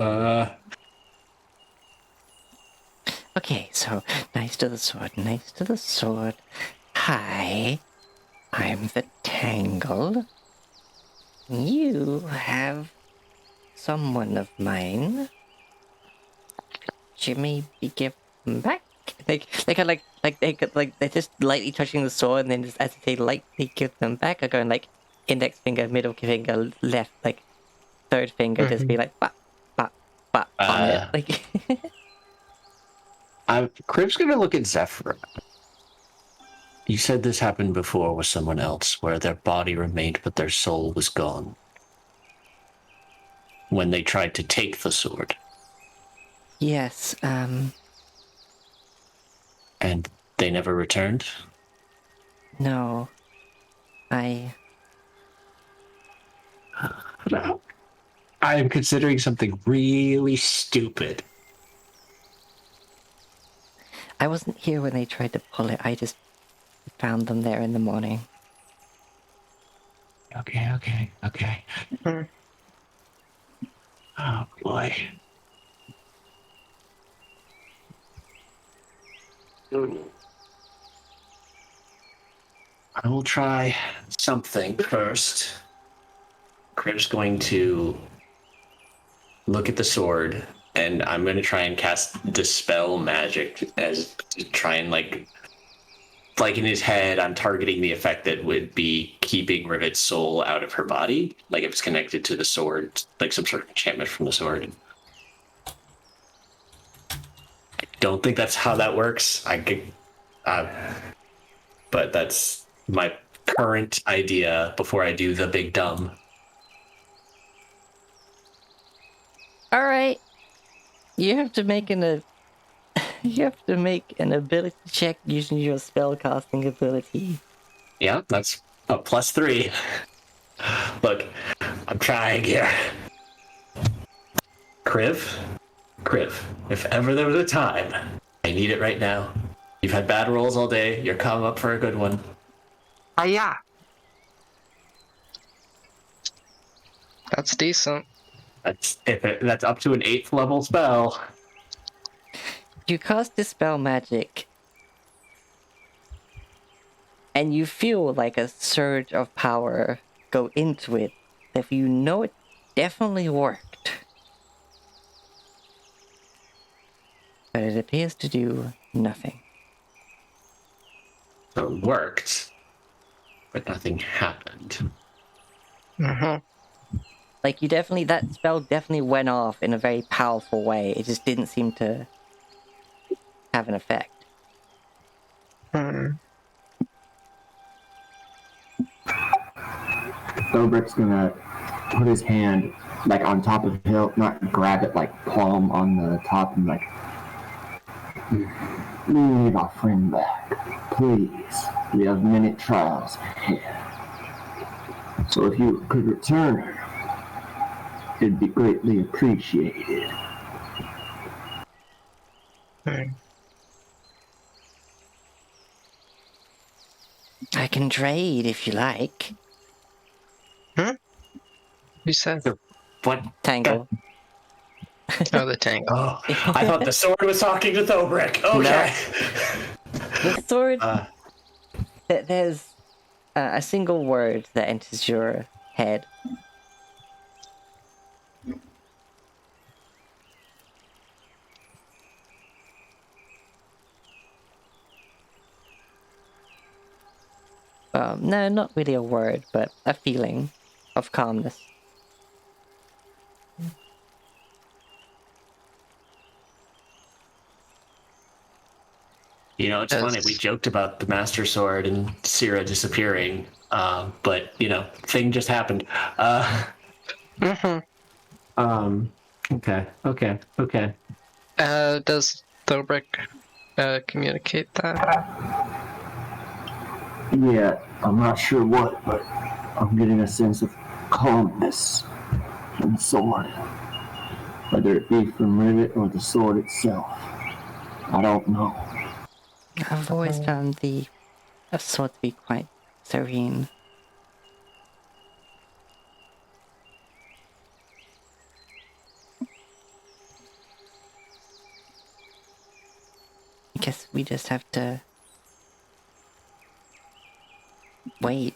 Okay, so, nice to the sword. Hi, I'm the Tangle. You have someone of mine. Jimmy be give them back. They kind of they're just lightly touching the sword, and then just as they lightly give them back, are going like index finger, middle finger, left, like third finger, just be like bop, bop, bop on it. Like Crib's gonna look at Zephyr. You said this happened before with someone else, where their body remained but their soul was gone. When they tried to take the sword. yes, And they never returned? no, I am considering something really stupid. I wasn't here when they tried to pull it. I just found them there in the morning. Okay. Hmm. Oh boy. I will try something first. Crib's going to look at the sword, and I'm going to try and cast Dispel Magic as to try and like in his head, I'm targeting the effect that would be keeping Rivet's soul out of her body, like if it's connected to the sword, like some sort of enchantment from the sword. I don't think that's how that works. But that's my current idea before I do the big dumb. All right, you have to make an ability check using your spellcasting ability. Yeah, that's a +3. Look, I'm trying here. Kriv, if ever there was a time, I need it right now. You've had bad rolls all day. You're coming up for a good one. Yeah. That's decent. That's up to an 8th level spell. You cast Dispel Magic, and you feel like a surge of power go into it. If you know it definitely worked. But it appears to do nothing. So it worked, but nothing happened. Like, that spell definitely went off in a very powerful way. It just didn't seem to have an effect. Thobrick's gonna put his hand like on top of Hill, not grab it like palm on the top and like leave our friend back. Please. We have many trials ahead. So if you could return her, it'd be greatly appreciated. I can trade if you like. You said. What? Tangle. Oh, the tank. Oh, I thought the sword was talking to Thobrick. Okay. The sword. There's a single word that enters your head. No, not really a word, but a feeling of calmness. You know, it's funny. We joked about the Master Sword and Syrah disappearing, but you know, thing just happened. Okay. Does Thobrick communicate that? Yeah, I'm not sure what, but I'm getting a sense of calmness from the sword. Whether it be from Rivet or the sword itself. I don't know. I've always found the sword to be quite serene. I guess we just have to wait.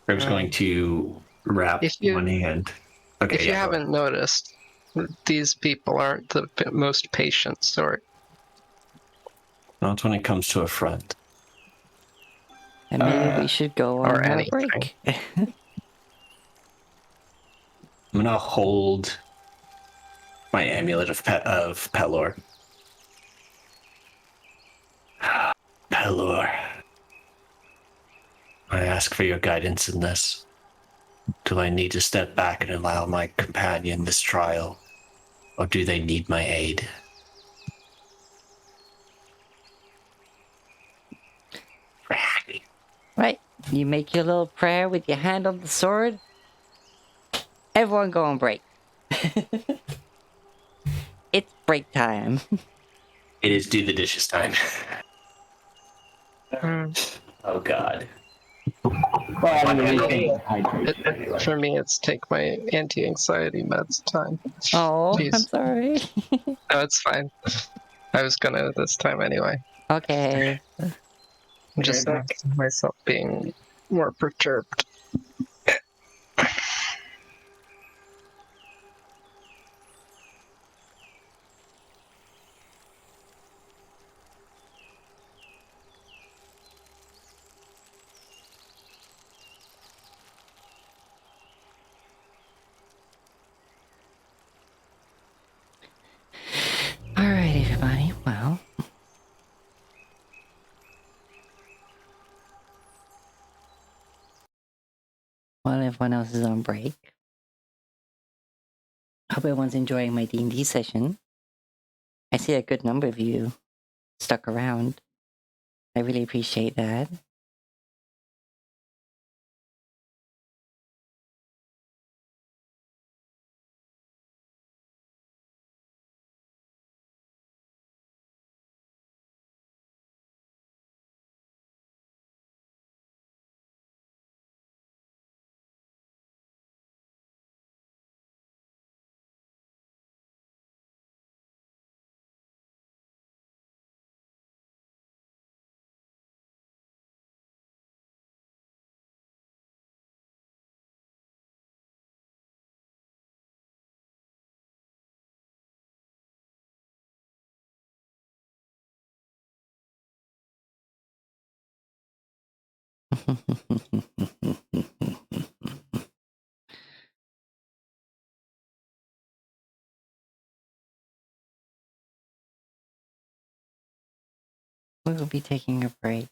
Grim's going to wrap one hand. Okay, If you haven't noticed, these people aren't the most patient sort. Not when it comes to a friend. And maybe we should go on our break. I'm gonna hold my amulet of Pelor. Pelor, I ask for your guidance in this. Do I need to step back and allow my companion this trial, or do they need my aid? Right, you make your little prayer with your hand on the sword. Everyone go on break. It's break time. It is do the dishes time. Oh God. Well, I mean, anything hydrated. For me, it's take my anti-anxiety meds time. Oh, Jeez. I'm sorry. No, it's fine. I was gonna this time anyway. Okay. I'm just myself being more perturbed. Alright, everybody. Well, while everyone else is on break, hope everyone's enjoying my D&D session. I see a good number of you stuck around. I really appreciate that. We will be taking a break.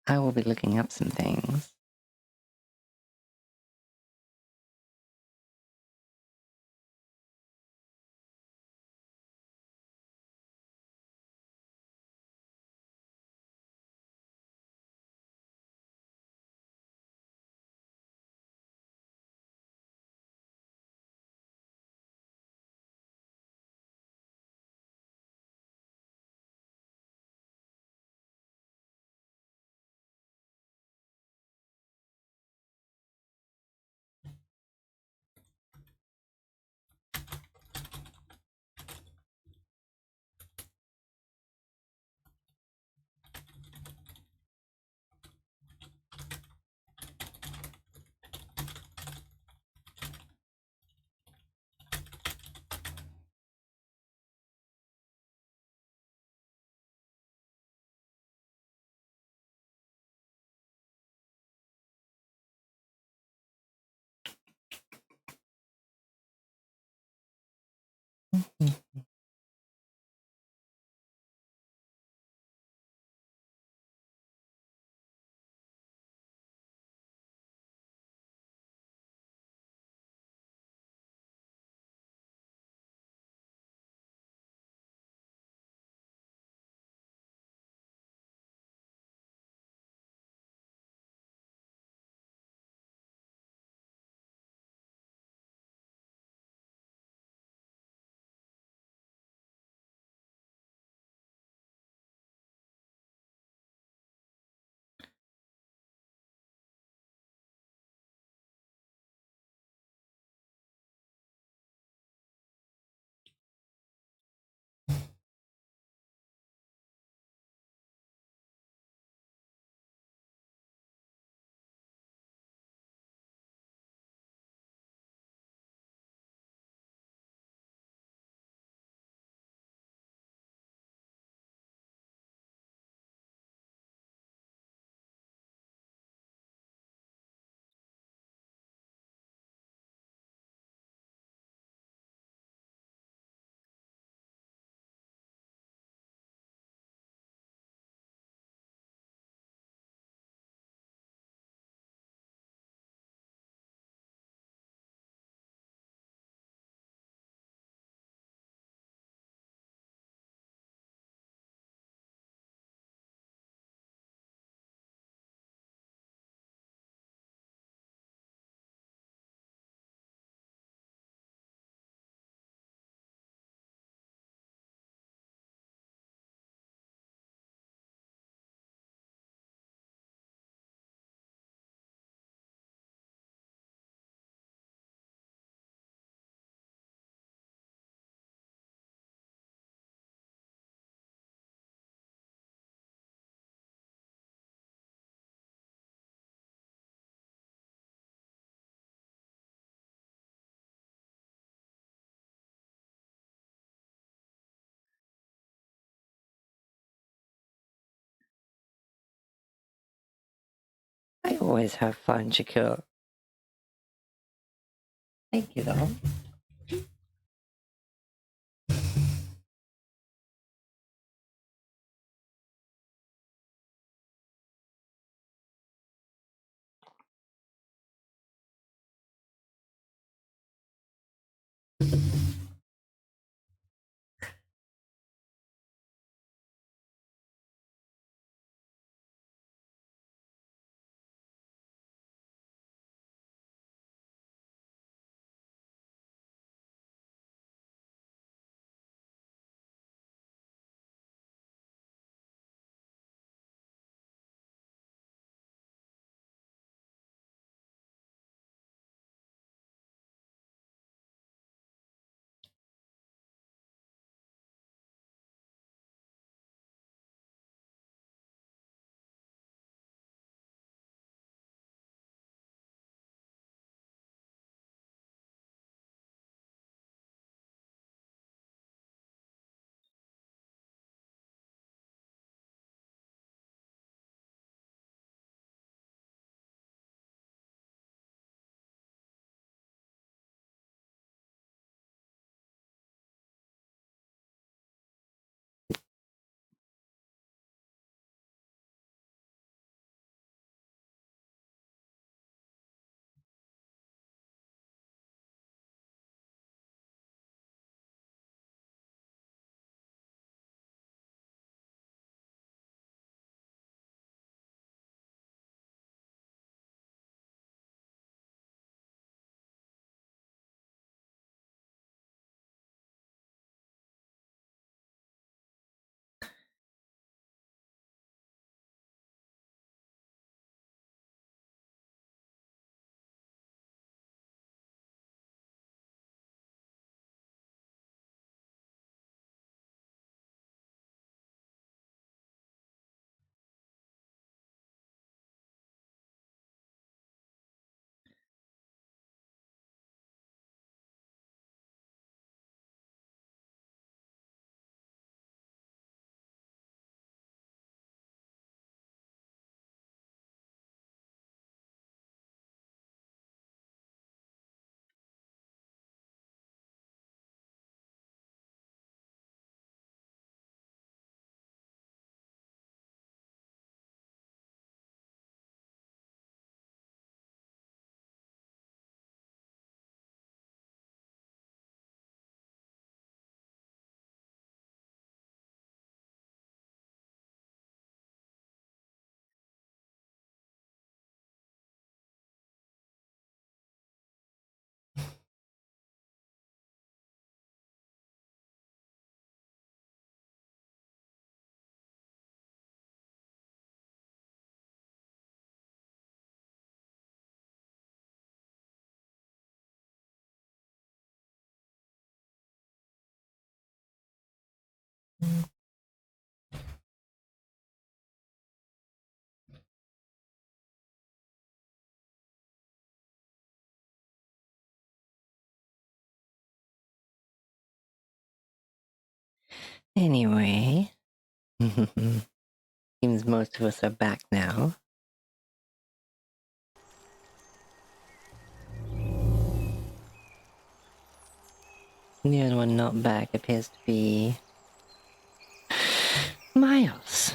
I will be looking up some things. I always have fun, Shakur. Thank you, though. Anyway, seems most of us are back now. The only one not back appears to be Miles.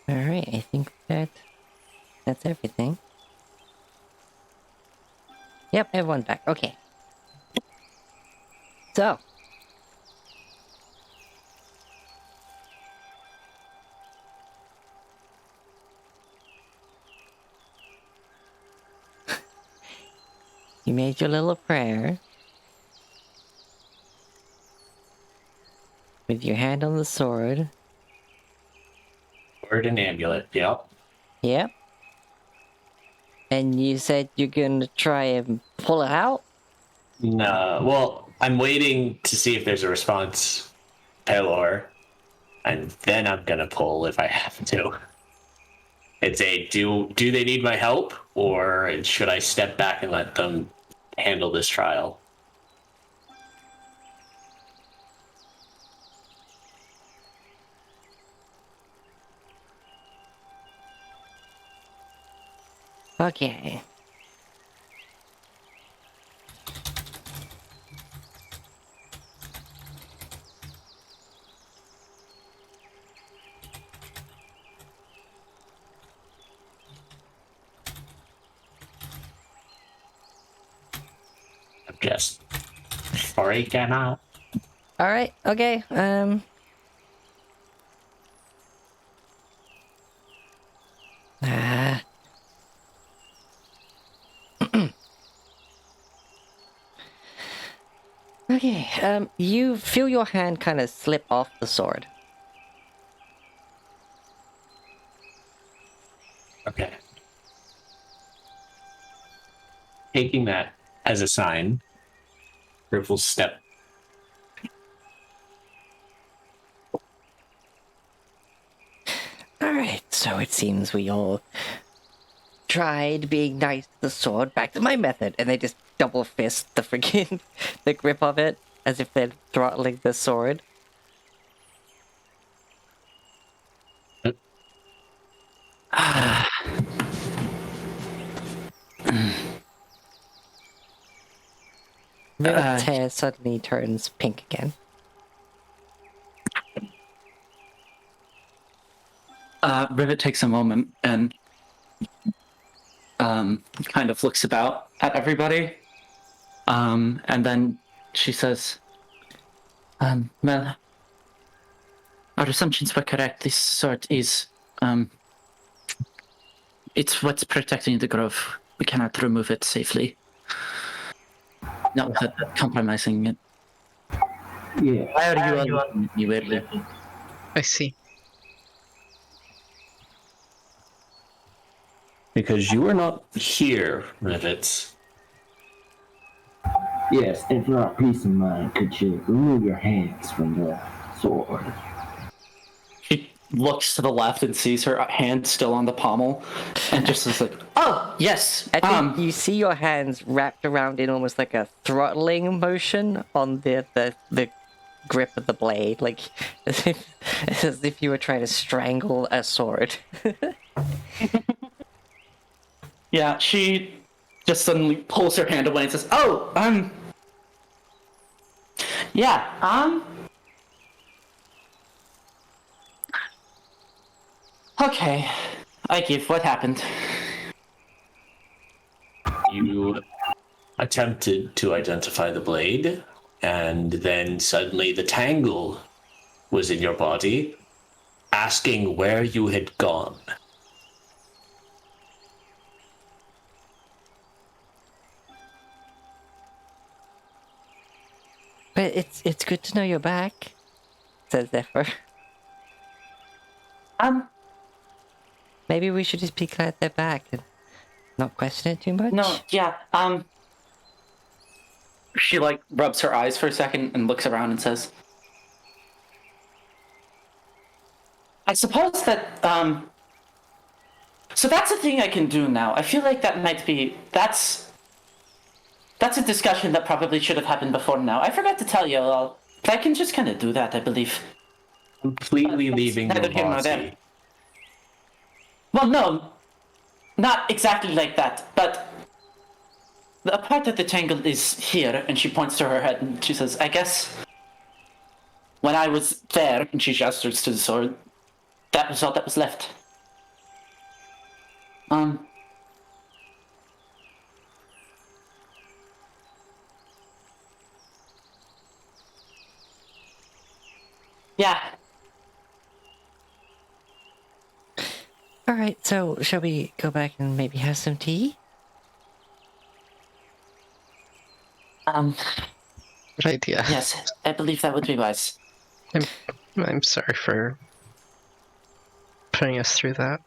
Alright, I think that's everything. Yep, everyone's back. Okay. So. You made your little prayer. With your hand on the sword. Sword and amulet, yep. Yep. And you said you're gonna try and pull it out? No, well, I'm waiting to see if there's a response, Pelor, and then I'm gonna pull if I have to. It's a do they need my help, or should I step back and let them handle this trial? Okay. I'm just freaking out. Alright, okay, Okay, you feel your hand kind of slip off the sword. Okay. Taking that as a sign, Griff will step. Alright, so it seems we all tried being nice to the sword. Back to my method. And they just double fist the freaking the grip of it as if they're throttling the sword. Rivet's hair suddenly turns pink again. Rivet takes a moment and kind of looks about at everybody. And then she says, well, our assumptions were correct. This sword is, it's what's protecting the grove. We cannot remove it safely. Not without compromising it. Yeah. Why are you all looking at me weirdly? I see. Because you are not here, Rivet. Yes, and for our peace of mind, could you remove your hands from the sword? She looks to the left and sees her hand still on the pommel, and just is like, "Oh yes, I think you see your hands wrapped around in almost like a throttling motion on the grip of the blade, like as if you were trying to strangle a sword. yeah." She just suddenly pulls her hand away and says, "Oh, yeah, okay. I give. What happened?" You attempted to identify the blade, and then suddenly the tangle was in your body, asking where you had gone. But it's good to know you're back, says Zephyr. Maybe we should just be glad they're back and not question it too much. No, yeah, She like rubs her eyes for a second and looks around and says, "I suppose that so that's a thing I can do now. I feel like that might be that's a discussion that probably should have happened before now. I forgot to tell you all, but I can just kind of do that, I believe." Completely leaving your Neither here nor there. body. Well, no, not exactly like that, but a part of the tangle is here, and she points to her head and she says, "I guess when I was there," and she gestures to the sword, "that was all that was left." Yeah. All right, so shall we go back and maybe have some tea? Good idea. Yes, I believe that would be wise. I'm sorry for putting us through that.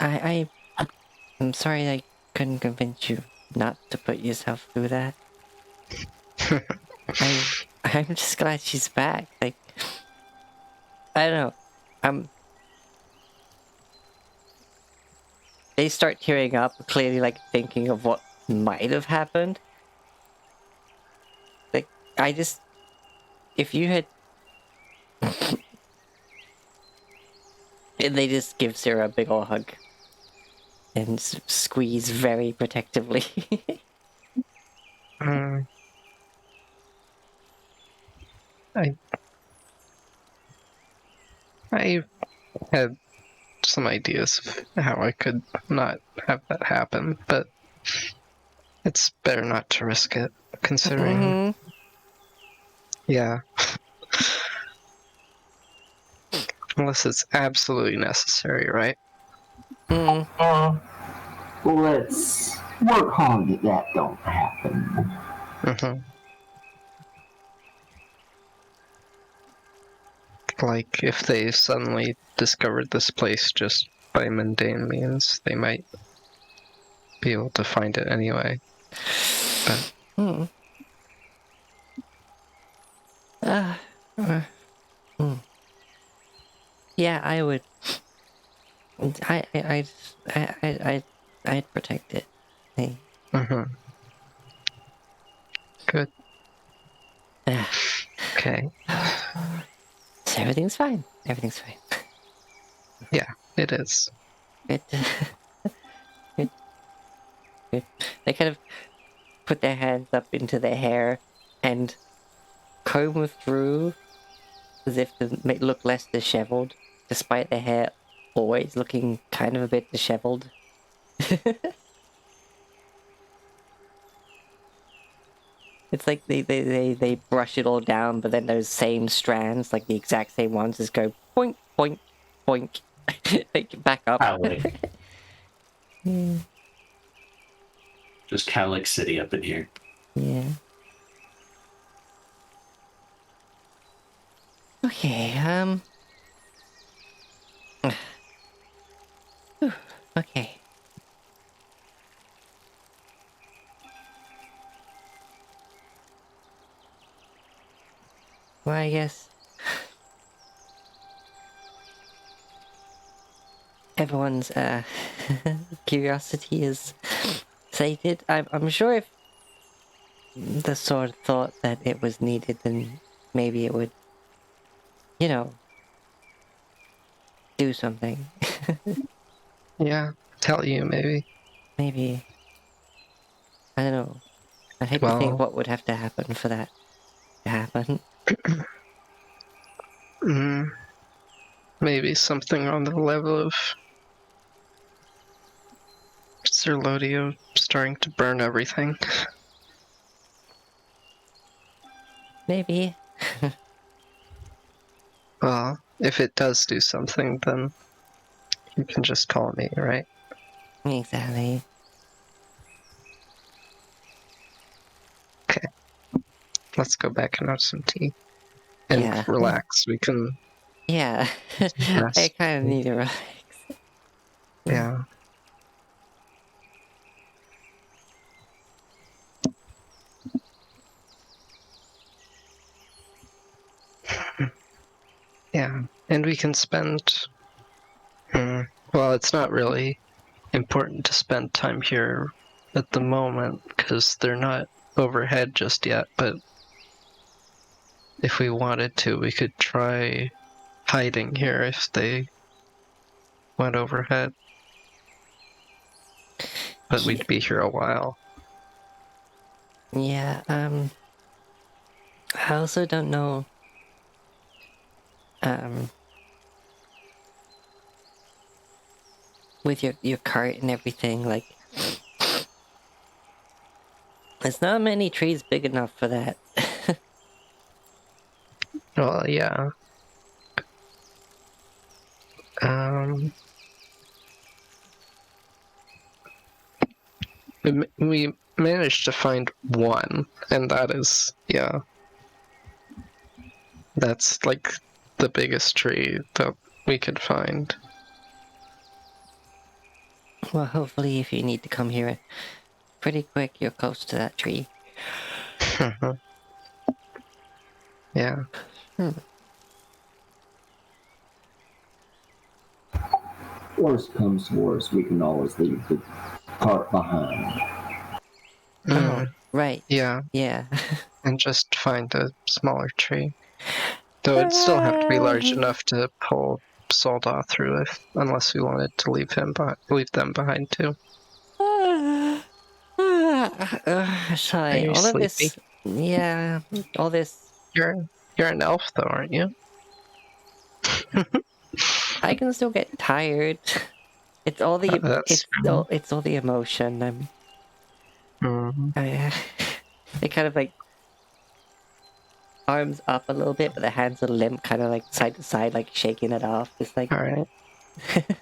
I'm sorry I couldn't convince you not to put yourself through that. I'm just glad she's back. Like, I don't know. They start tearing up, clearly like thinking of what might have happened. Like, if you had, and they just give Sarah a big ol' hug and squeeze very protectively. Um, I had some ideas of how I could not have that happen, but it's better not to risk it, considering. Yeah. Unless it's absolutely necessary, right? Well, let's work hard that that don't happen. Mm-hmm. Like, if they suddenly discovered this place just by mundane means, they might be able to find it anyway. But Yeah, I would. I'd protect it. Hey. Good. Okay. So everything's fine. Everything's fine. Yeah, it is. Good. Good. Good. They kind of put their hands up into their hair and comb through as if to make look less disheveled, despite their hair always looking kind of a bit disheveled. It's like they brush it all down, but then those same strands, like the exact same ones, just go boink, boink, boink, like back up. Cowlick. Just Cowlick City up in here. Yeah. Okay, okay. Well, I guess everyone's curiosity is sated. I'm sure if the sword thought that it was needed, then maybe it would, you know, do something. Yeah, tell you maybe. Maybe. I don't know. I hate to think Well, what would have to happen for that to happen. mm, maybe something on the level of Sir Lodio starting to burn everything. Maybe. Well, if it does do something, then you can just call me, right? Exactly. Okay, let's go back and have some tea. And Yeah. relax, we can Yeah. I rest. kind of need to relax. Yeah. Yeah, and we can spend... well, it's not really important to spend time here at the moment, because they're not overhead just yet, but if we wanted to, we could try hiding here if they went overhead. But we'd be here a while. Yeah, I also don't know, with your cart and everything, like, there's not many trees big enough for that. Well, yeah. We managed to find one, and that is, yeah. That's like the biggest tree that we could find. Well, hopefully if you need to come here pretty quick, you're close to that tree. Yeah. Worst comes to worst, we can always leave the cart behind. Oh, right. Yeah, Yeah. and just find a smaller tree. Though it'd still have to be large enough to pull Soldaw through unless we wanted to leave them behind too. Are Sorry, you all of sleepy? this... Yeah, all this... You're an elf though, aren't you? I can still get tired. It's all the... That's true. it's all the emotion. It kind of like... Arms up a little bit, but the hands are limp, kind of like side to side, like shaking it off. It's like... Alright.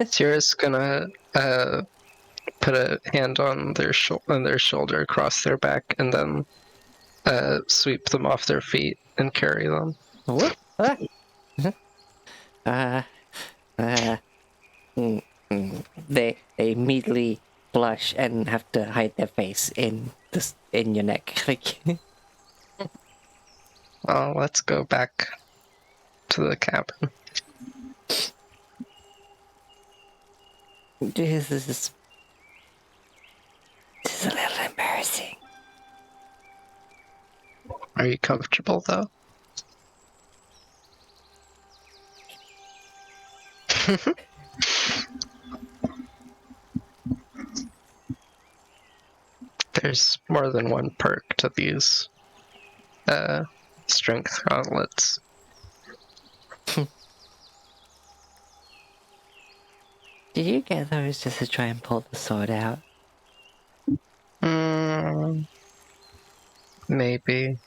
Sierra's gonna put a hand on their shoulder across their back and then sweep them off their feet and carry them. Whoop! Ah. They immediately blush and have to hide their face in your neck. Like, Well, let's go back to the cabin. this is a little embarrassing. Are you comfortable though? There's more than one perk to these strength gauntlets. Did you get those just to try and pull the sword out? Maybe.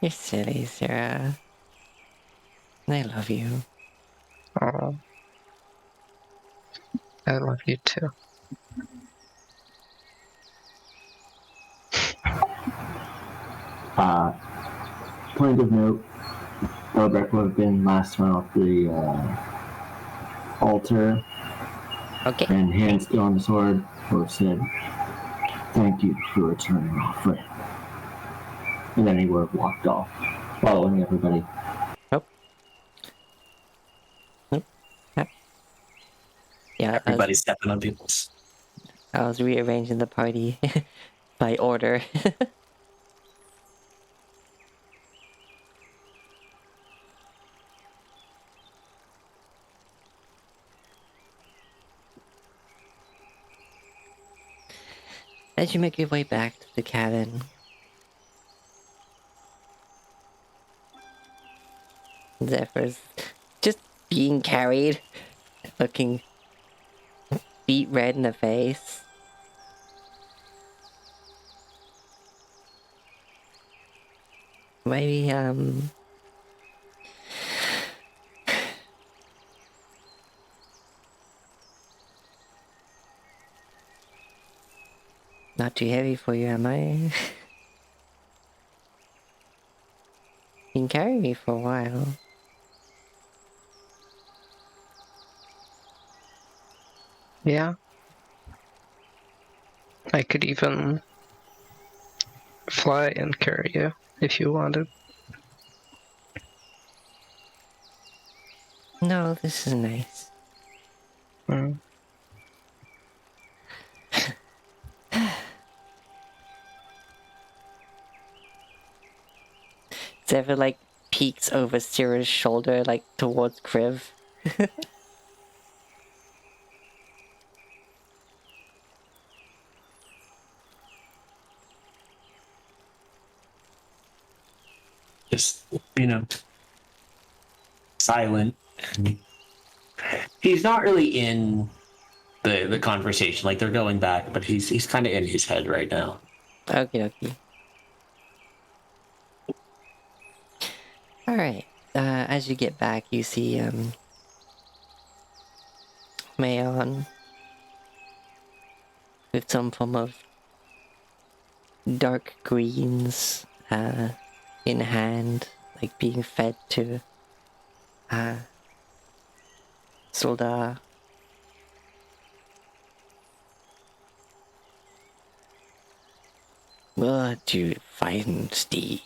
You're silly, Sarah. I love you. Oh, I love you too. Point of note, Elbeck would have been last one off the altar, Okay. and hand still on the sword, would have said, "Thank you for returning our friend." And then he would have walked off, following everybody. Nope. Yep. Yeah, Everybody's stepping on people's. I was rearranging the party by order. As you make your way back to the cabin, Zephyr's just being carried, looking beet red in the face. Maybe, not too heavy for you, am I? Been carrying me for a while. Yeah. I could even fly and carry you if you wanted. No, this is nice. Mm. Zephyr, like, peeks over Syrah's shoulder, like, towards Kriv. Just, silent. He's not really in the conversation. Like, they're going back, but he's kind of in his head right now. Okie dokie. Alright, as you get back, you see, Mayon with some form of dark greens, in hand, like being fed to, Soldar. What you find, steed?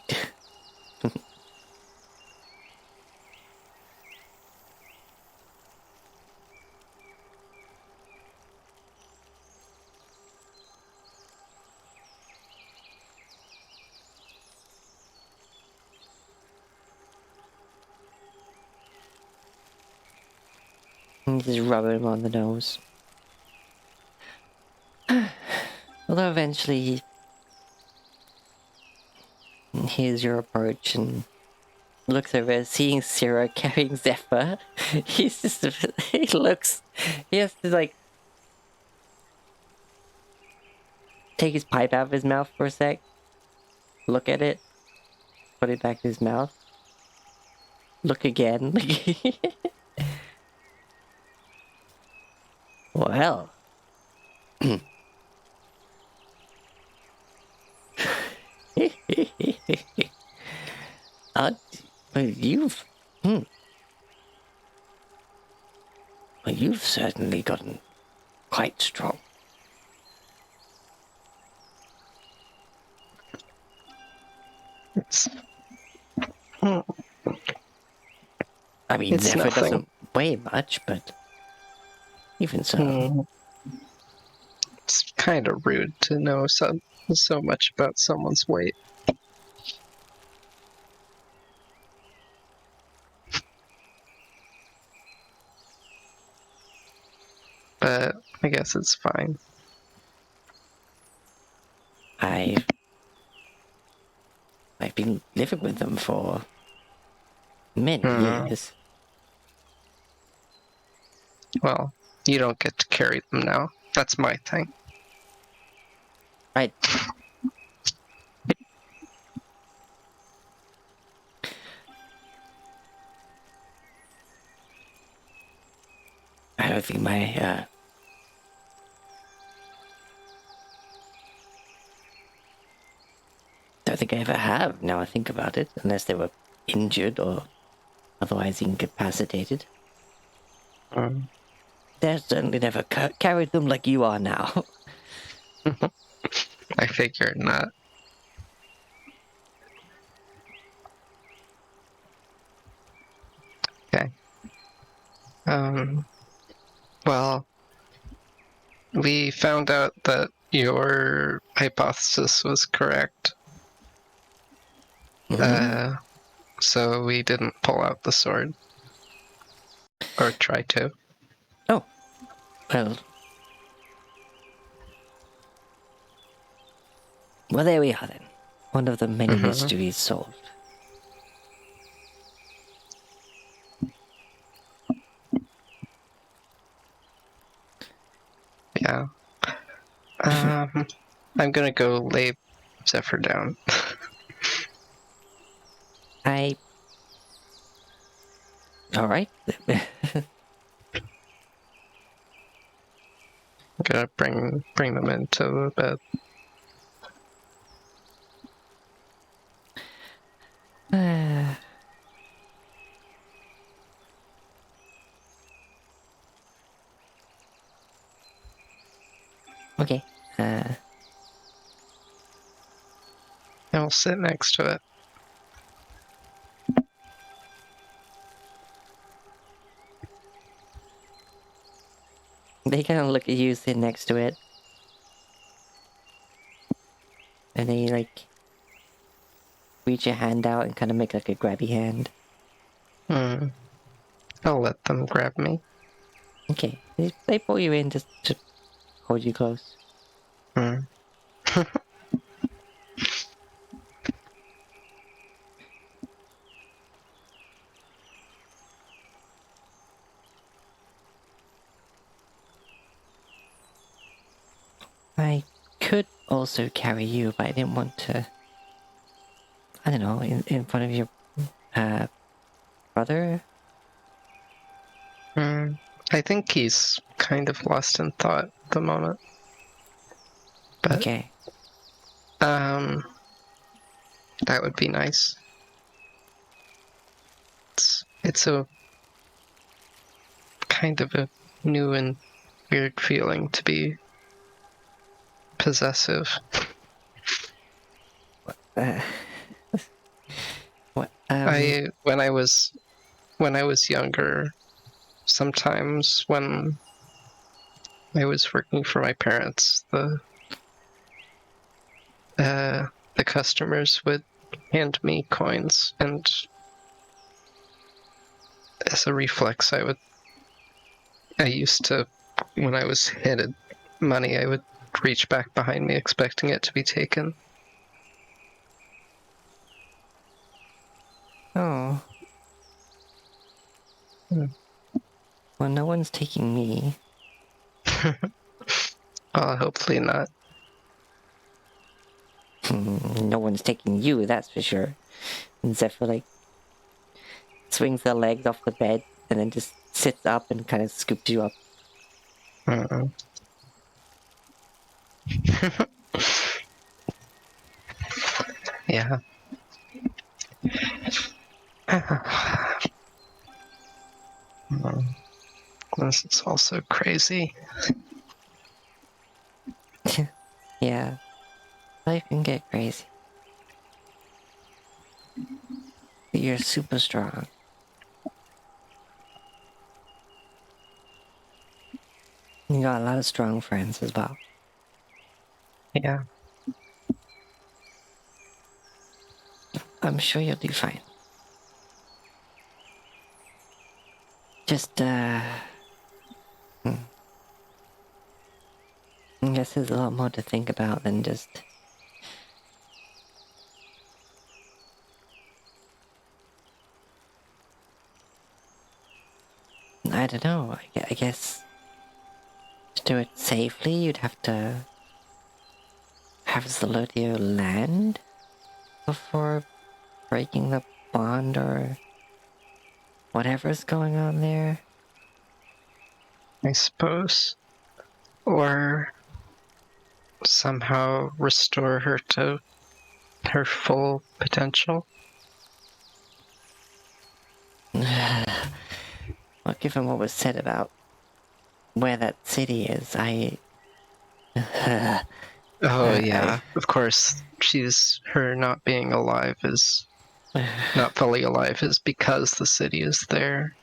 You just rub him on the nose. Although eventually he hears your approach and looks over, seeing Syrah carrying Zephyr. He's just, he has to like take his pipe out of his mouth for a sec, look at it, put it back to his mouth, look again. Well. You've... Well, you've certainly gotten quite strong. It's, I mean, It's Zephyr nothing. doesn't weigh much, but even so. it's kind of rude to know so much about someone's weight. But I guess it's fine. I've been living with them for many years. Well, you don't get to carry them now. That's my thing. I don't think my don't think I ever have, now I think about it, unless they were injured or otherwise incapacitated. They've certainly never carried them like you are now. I figured not. Well, we found out that your hypothesis was correct. So we didn't pull out the sword. Or try to. Oh, well. Well, there we are then. One of the many mysteries solved. Yeah. I'm gonna go lay Zephyr down. Alright. I'm gonna bring them into the bed. Okay. I'll sit next to it. They kind of look at you, sit next to it. And they, like, reach a hand out and kind of make, like, a grabby hand. I'll let them grab me. Okay. They pull you in just to hold you close. I could also carry you, but I didn't want to... I don't know, in front of your, brother? I think he's kind of lost in thought at the moment. But, Okay. that would be nice. It's a kind of a new and weird feeling to be possessive. What, when I was younger, sometimes when I was working for my parents, the customers would hand me coins, and as a reflex, I used to, when I was handed money, I would reach back behind me expecting it to be taken. Oh. Well, no one's taking me. Hopefully not. No one's taking you, that's for sure. And Zephyr, like, swings their legs off the bed and then just sits up and kind of scoops you up. Yeah. This is also crazy. Yeah. Life can get crazy. But you're super strong. You got a lot of strong friends as well. Yeah. I'm sure you'll do fine. Just, I guess there's a lot more to think about than just... I don't know, I guess... To do it safely, you'd have to... have Zelodio land? Before breaking the bond or... whatever's going on there? I suppose. Or somehow restore her to her full potential. Well, given what was said about where that city is, Oh yeah, of course. Her not being alive is not fully alive is because the city is there.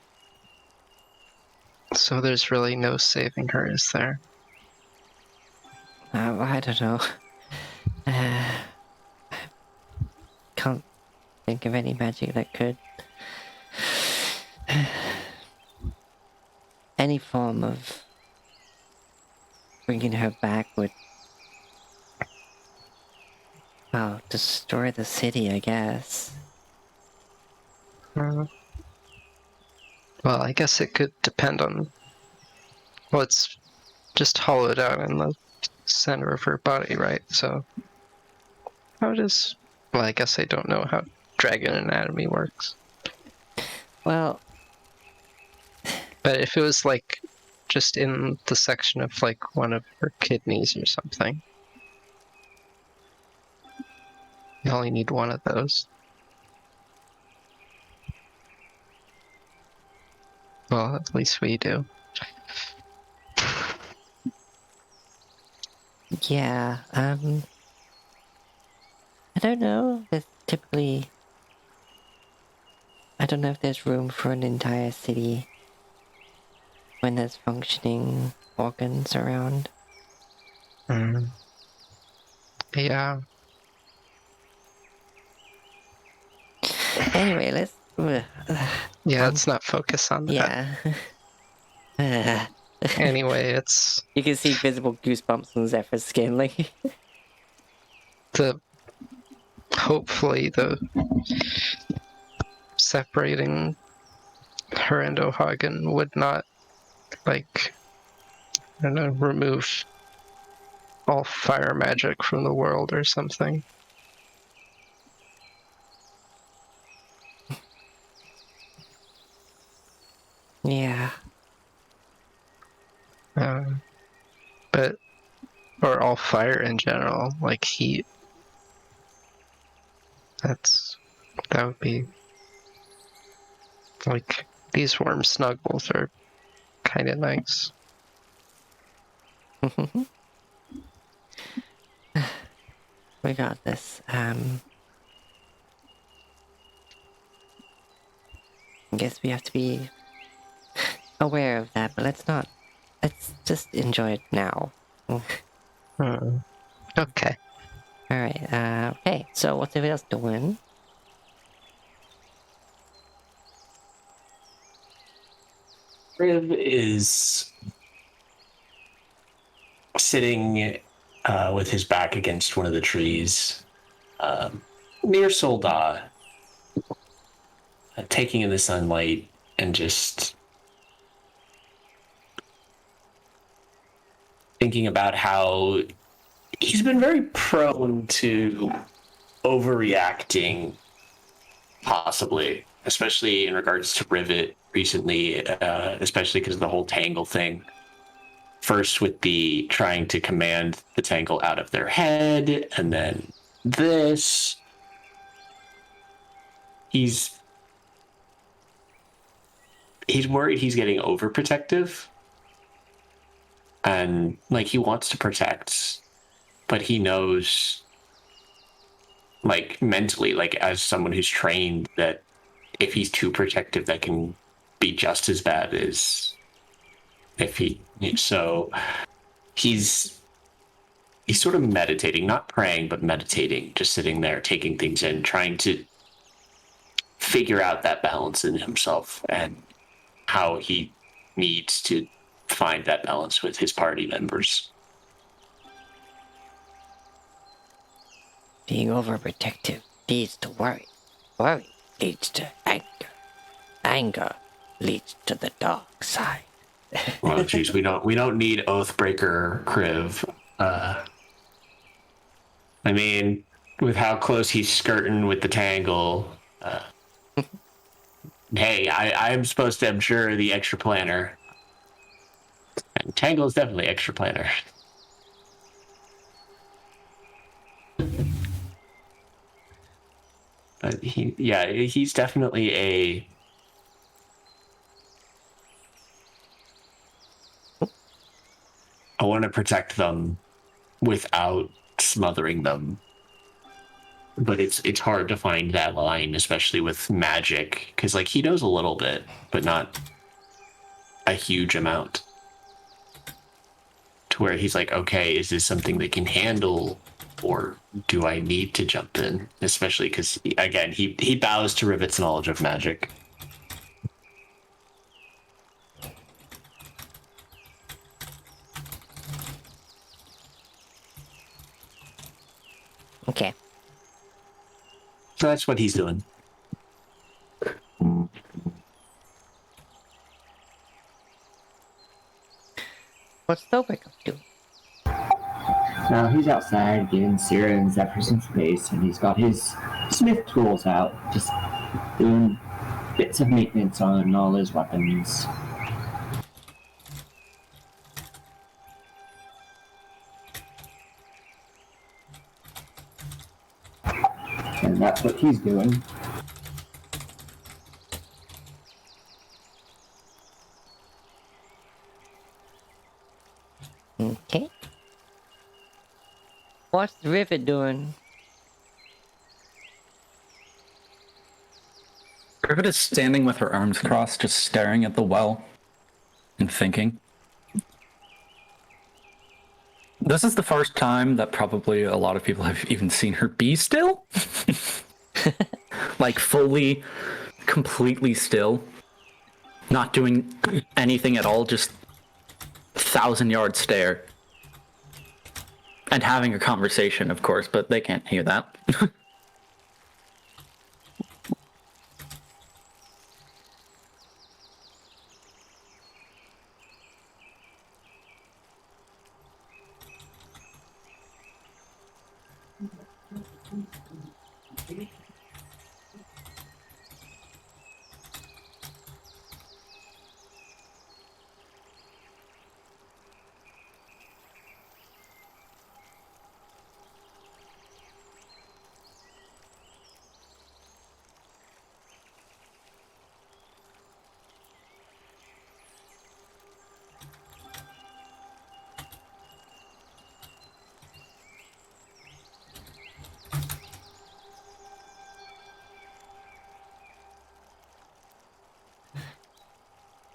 So there's really no saving her, is there? I don't know. Can't think of any magic that could. Any form of bringing her back would, well, destroy the city, I guess. Well, I guess it could depend on. Well, it's just hollowed out in the center of her body, right? So, how does. Well, I guess I don't know how dragon anatomy works. Well, But if it was like just in the section of like one of her kidneys or something, you only need one of those. Well, at least we do. yeah, I don't know. There's typically. I don't know if there's room for an entire city when there's functioning organs around. Mm. Yeah. Anyway, let's. Yeah, let's not focus on that. Yeah. Anyway, it's You can see visible goosebumps on Zephyr's skin, like. the hopefully the separating her and O'Hagan would not like I don't know, remove all fire magic from the world or something. Yeah. But or all fire in general, like heat. That would be like these warm snuggles are kind of nice. We got this. I guess we have to be aware of that, but let's just enjoy it now. Okay. Alright, okay, so what's everybody else doing? Riv is sitting with his back against one of the trees near Solda, taking in the sunlight and just thinking about how he's been very prone to overreacting, possibly, especially in regards to Rivet recently, especially because of the whole Tangle thing. First with the trying to command the Tangle out of their head, and then this. He's worried he's getting overprotective. And like he wants to protect, but he knows like mentally, like as someone who's trained, that if he's too protective, that can be just as bad as if so he's sort of meditating, not praying, but meditating, just sitting there, taking things in, trying to figure out that balance in himself and how he needs to find that balance with his party members. Being overprotective leads to worry. Worry leads to anger. Anger leads to the dark side. Well, geez, we don't need Oathbreaker Kriv. I mean, with how close he's skirting with the Tangle, hey, I'm supposed to abjure the extra planner. And Tangle is definitely extra planner. But he's definitely a. I want to protect them without smothering them. But it's hard to find that line, especially with magic, because like he knows a little bit, but not a huge amount. To where he's like, okay, is this something they can handle, or do I need to jump in? Especially because, again, he bows to Rivet's knowledge of magic. Okay. So that's what he's doing. What's Dobrik up to? Now he's outside getting Siren's after some space, and he's got his smith tools out, just doing bits of maintenance on all his weapons. And that's what he's doing. Okay. What's Rivet doing? Rivet is standing with her arms crossed, just staring at the well and thinking. This is the first time that probably a lot of people have even seen her be still. Like fully, completely still. Not doing anything at all, just 1,000-yard stare. And having a conversation, of course, but they can't hear that.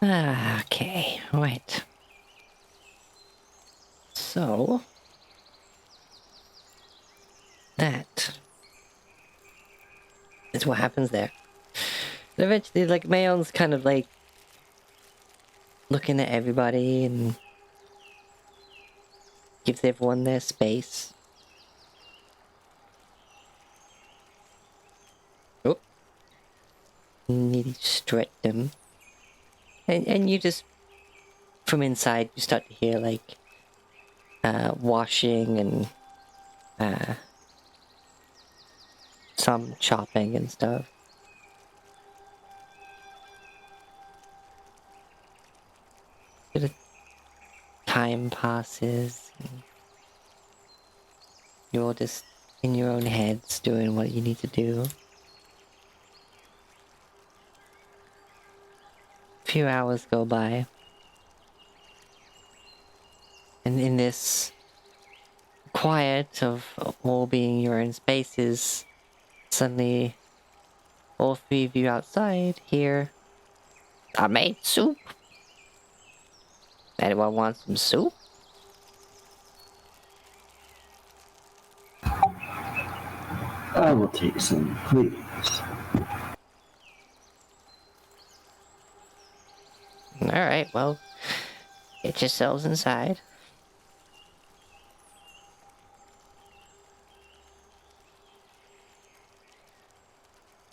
Okay, right. So... that is what happens there. And eventually, like, Mayon's kind of, like, looking at everybody and gives everyone their space. Oh. Need to stretch them. And you just, from inside, you start to hear, like, washing and, some chopping and stuff. Bit of time passes. And you're all just in your own heads doing what you need to do. A few hours go by. And in this quiet of all being your own spaces, suddenly all three of you outside hear, "I made soup. Anyone want some soup?" I will take some, please. Alright, well, get yourselves inside.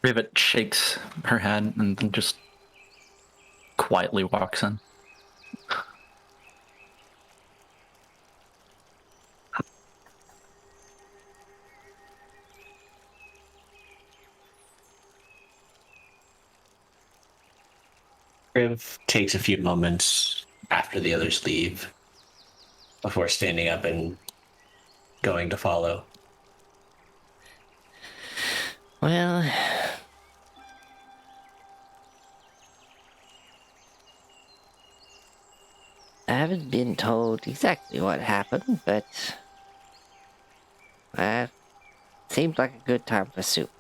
Rivet shakes her head and then just quietly walks in. Riv takes a few moments after the others leave before standing up and going to follow. Well... I haven't been told exactly what happened, but... seemed like a good time for soup.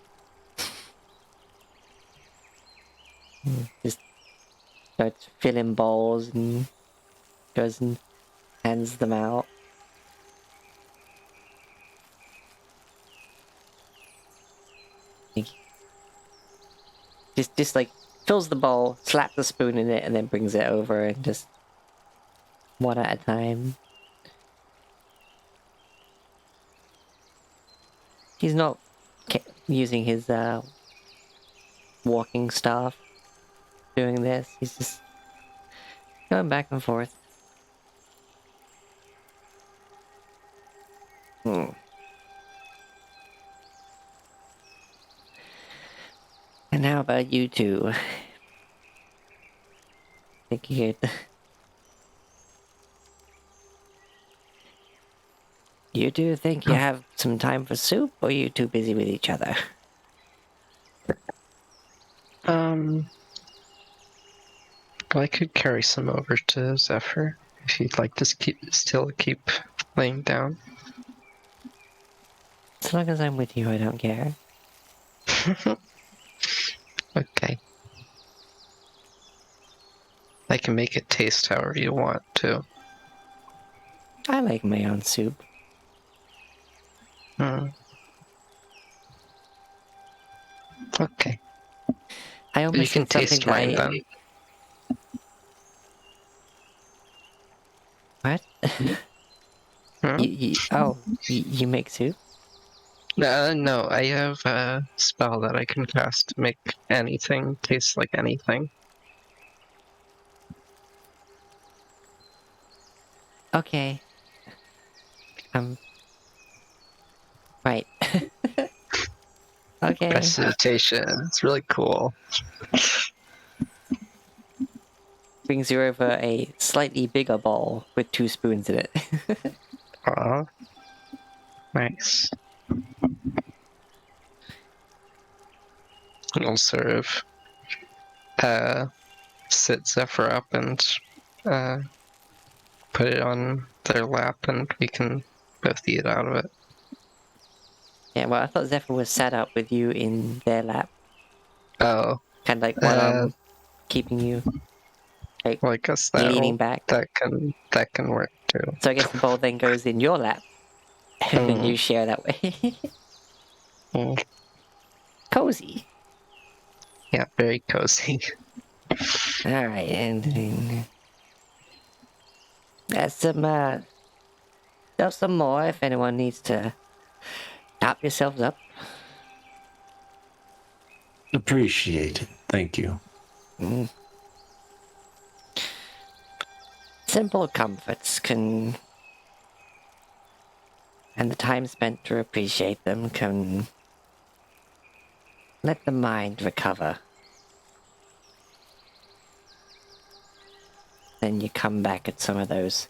Just starts filling bowls and goes and hands them out. Just like fills the bowl, slaps the spoon in it, and then brings it over and just one at a time. He's not using his walking staff doing this. He's just going back and forth. And how about you two? Think you could... You two think you have some time for soup, or are you too busy with each other? I could carry some over to Zephyr if you'd like to still keep laying down. As long as I'm with you, I don't care. Okay. I can make it taste however you want to. I like my own soup. Okay. I almost You can said something taste mine that then. What? Hmm? You make soup? No, I have a spell that I can cast to make anything taste like anything. Okay. Right. Okay. Prestidigitation. It's really cool. Brings you over a slightly bigger bowl with 2 spoons in it. Aw. Nice. I'll sort of sit Zephyr up and put it on their lap and we can both eat out of it. Yeah, well, I thought Zephyr was sat up with you in their lap. Oh, Kind of like one arm keeping you, like, well, I guess leaning back. that can work too. So I guess the bowl then goes in your lap. And then you share that way. Mm. Cozy. Yeah, very cozy. Alright, and there's some more if anyone needs to top yourselves up. Appreciate it. Thank you. Simple comforts can, and the time spent to appreciate them can let the mind recover. Then you come back at some of those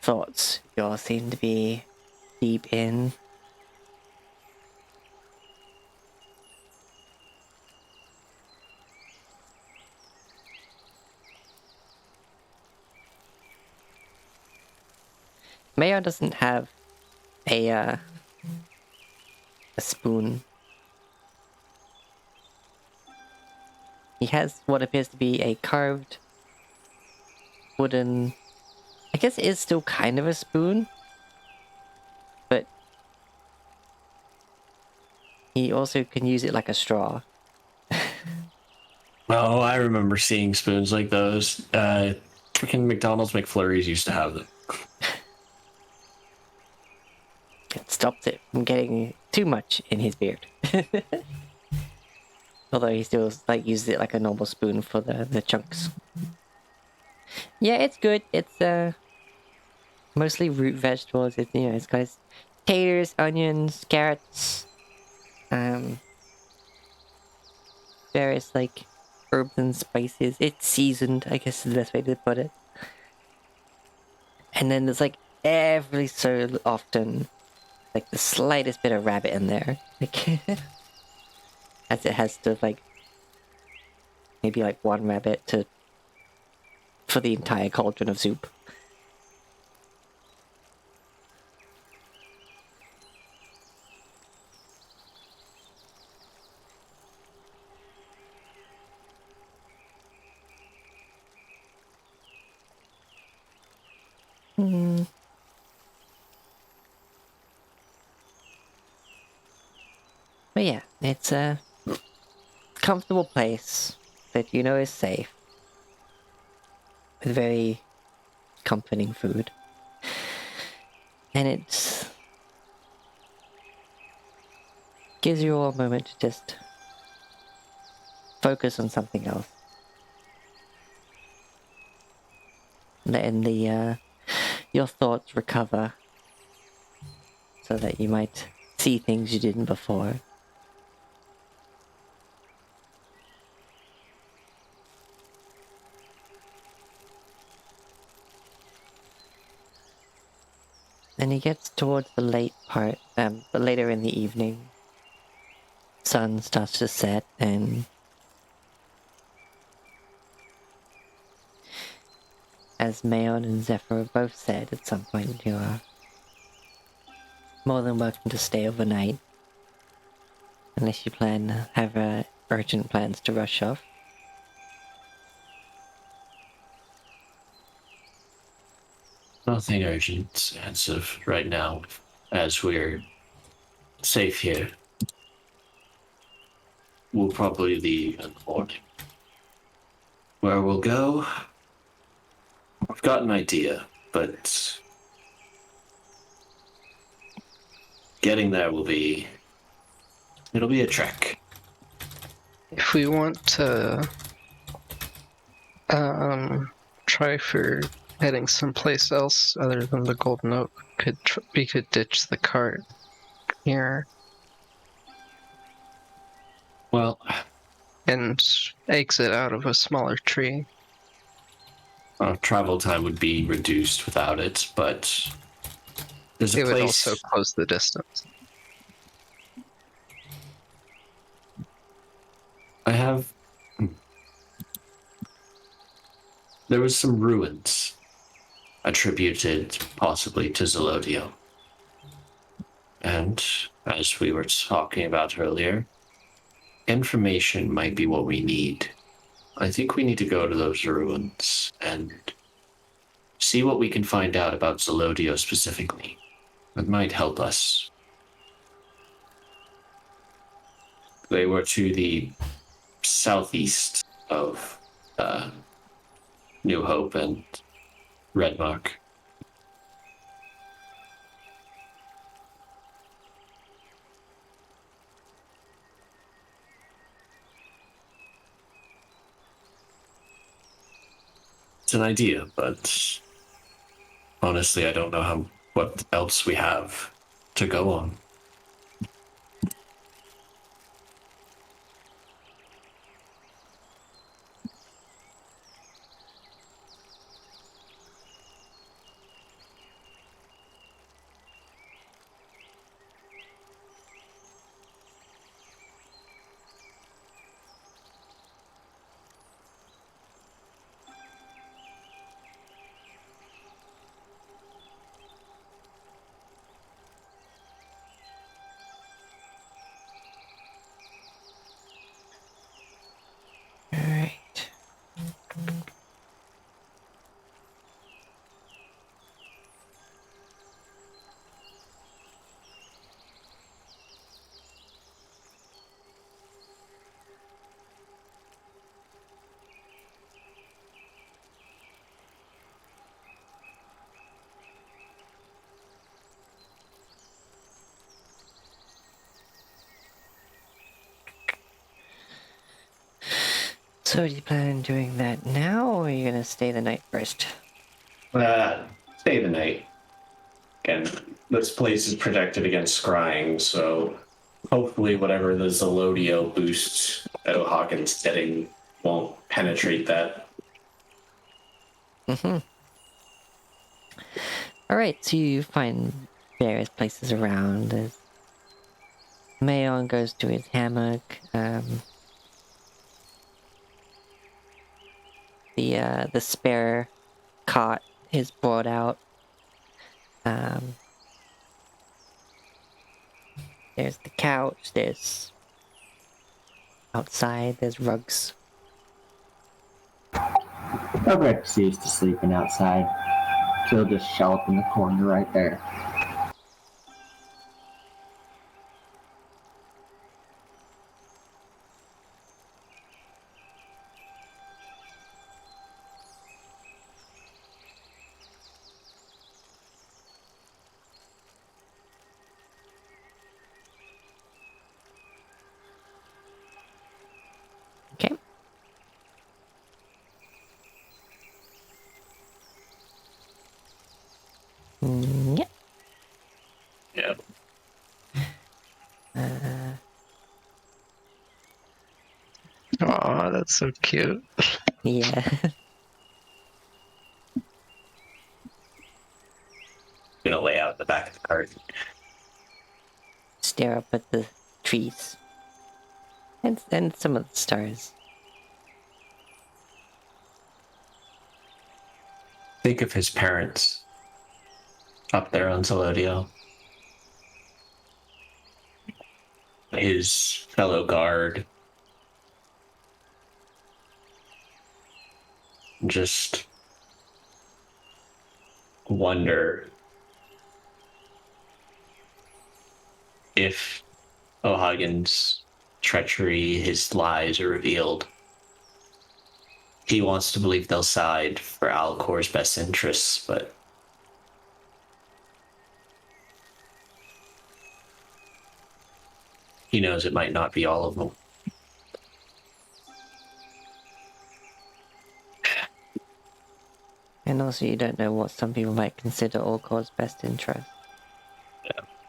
thoughts you all seem to be deep in. Mayo doesn't have a spoon. He has what appears to be a carved wooden... I guess it is still kind of a spoon, but he also can use it like a straw. Oh, I remember seeing spoons like those. Freaking McDonald's McFlurries used to have them. It stops it from getting too much in his beard. Although he still like uses it like a normal spoon for the chunks. Yeah, it's good. It's mostly root vegetables. It's, you know, it's got taters, onions, carrots, various like herbs and spices. It's seasoned, I guess is the best way to put it. And then there's like every so often like the slightest bit of rabbit in there. Like as it has to like maybe like one rabbit for the entire cauldron of soup. But yeah, it's a comfortable place that you know is safe. With very comforting food. And it gives you all a moment to just focus on something else. Letting your thoughts recover so that you might see things you didn't before. Then he gets towards the late part, later in the evening. Sun starts to set, and as Mayon and Zephyr both said at some point, you are more than welcome to stay overnight. Unless you have urgent plans to rush off. Nothing urgent as of right now, as we're safe here. We'll probably leave in the morning. Where we'll go, I've got an idea, but getting there it'll be a trek. If we want to try for heading someplace else other than the Golden Oak, we could ditch the cart here Well, and exit out of a smaller tree. our travel time would be reduced without it, but there's a It would place. also close the distance. I have. There was some ruins attributed possibly to Zelodio. And as we were talking about earlier, information might be what we need. I think we need to go to those ruins and see what we can find out about Zelodio specifically. That might help us. They were to the southeast of New Hope and Redmark. It's an idea, but honestly, I don't know what else we have to go on. Alright. So do you plan on doing that now, or are you gonna stay the night first? Stay the night. Again, this place is protected against scrying, so hopefully whatever the Zelodio boost that O'Hawken's getting won't penetrate that. Alright, so you find various places around. As Mayon goes to his hammock. The spare cot is brought out. There's the couch, there's outside, there's rugs. Our breakfast used to sleeping outside. She'll just show up in the corner right there. Okay. Yeah. Yeah. Aw, that's so cute. Yeah. Gonna lay out the back of the cart. Stare up at the trees. And some of the stars. Think of his parents up there on Zelodio. His fellow guard. Just wonder if O'Hagan's treachery, his lies are revealed. He wants to believe they'll side for Alcor's best interests, but he knows it might not be all of them. And also you don't know what some people might consider Orkor's best interest.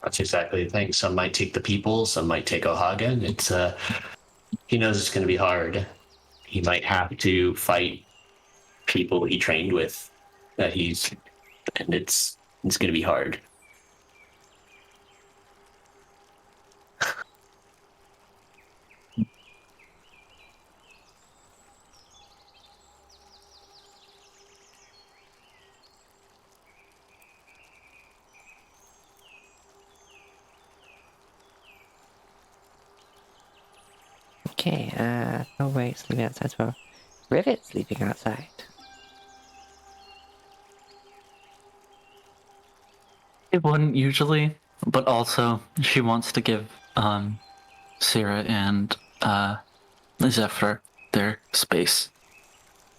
That's exactly the thing. Some might take the people, some might take O'Hagan. It's he knows it's going to be hard. He might have to fight people he trained with and it's going to be hard. Okay, nobody's sleeping outside, well, Rivet's sleeping outside. It wouldn't usually, but also she wants to give Sarah and Zephyr their space.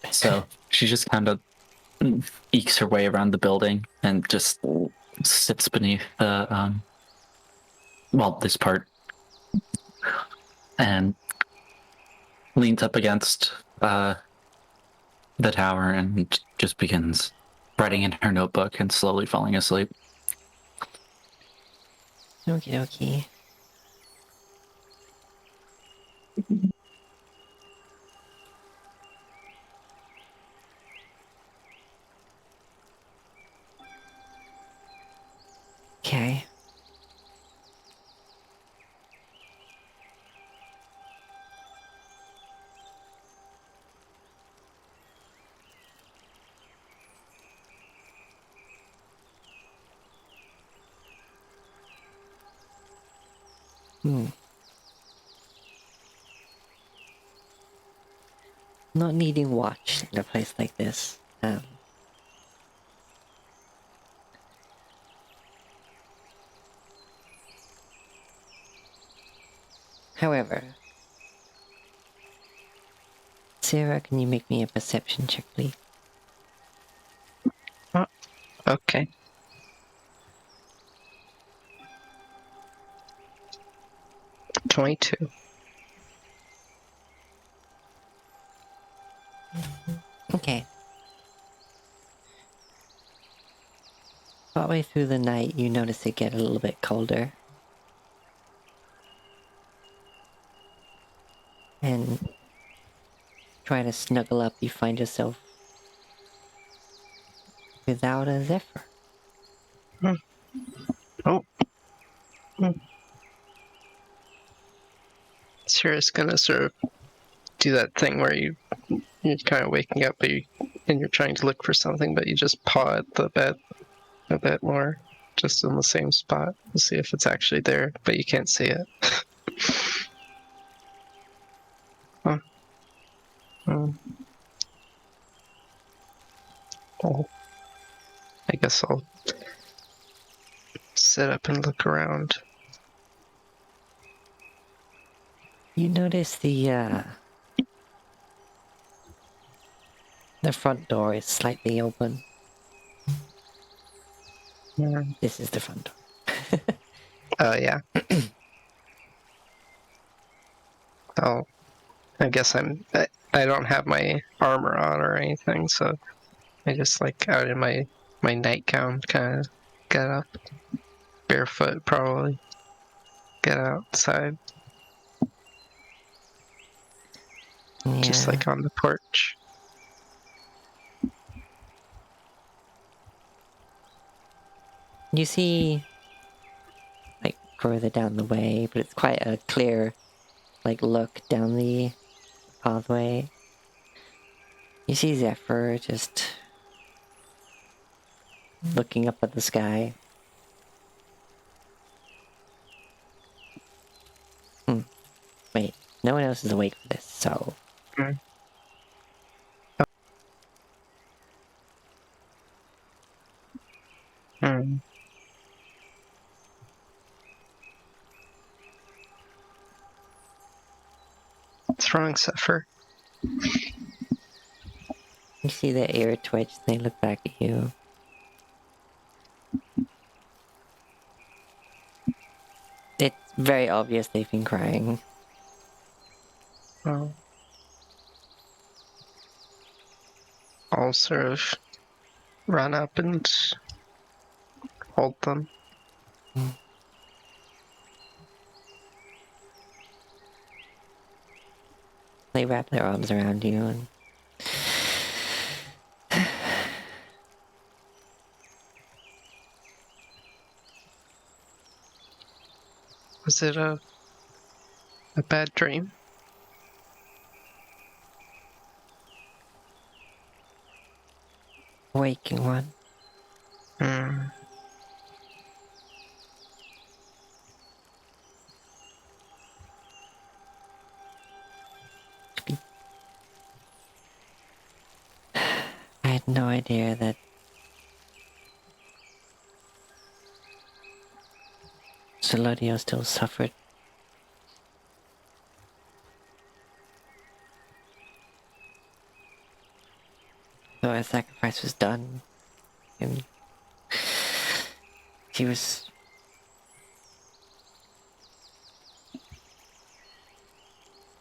So she just kind of ekes her way around the building and just sits beneath the this part, and leans up against the tower and just begins writing in her notebook and slowly falling asleep. Okie dokie. Okay. Not needing watch in a place like this. However, Sarah, can you make me a perception check, please? Okay. $22. Okay. Partway through the night, you notice it get a little bit colder. And trying to snuggle up, you find yourself without a Zephyr. Oh. Sarah's gonna sort of do that thing where you're kind of waking up, and you're trying to look for something, but you just paw at the bed a bit more, just in the same spot, to see if it's actually there, but you can't see it. Huh. Oh. I guess I'll sit up and look around. You notice the front door is slightly open. Yeah. This is the front door. Oh, yeah. Oh, I guess I don't have my armor on or anything, so I just like out in my nightgown kind of get up. Barefoot, probably. Get outside. Yeah. Just like on the porch. You see, like, further down the way, but it's quite a clear, like, look down the pathway. You see Zephyr just looking up at the sky. Wait, no one else is awake for this, so... Hmm. What's wrong, Zephyr? You see their ear twitch, they look back at you. It's very obvious they've been crying. Oh. I'll sort of run up and hold them. They wrap their arms around you and... Was it a bad dream? Waking one. Hmm. I had no idea that... Celodio still suffered. So a sacrifice was done, and he was...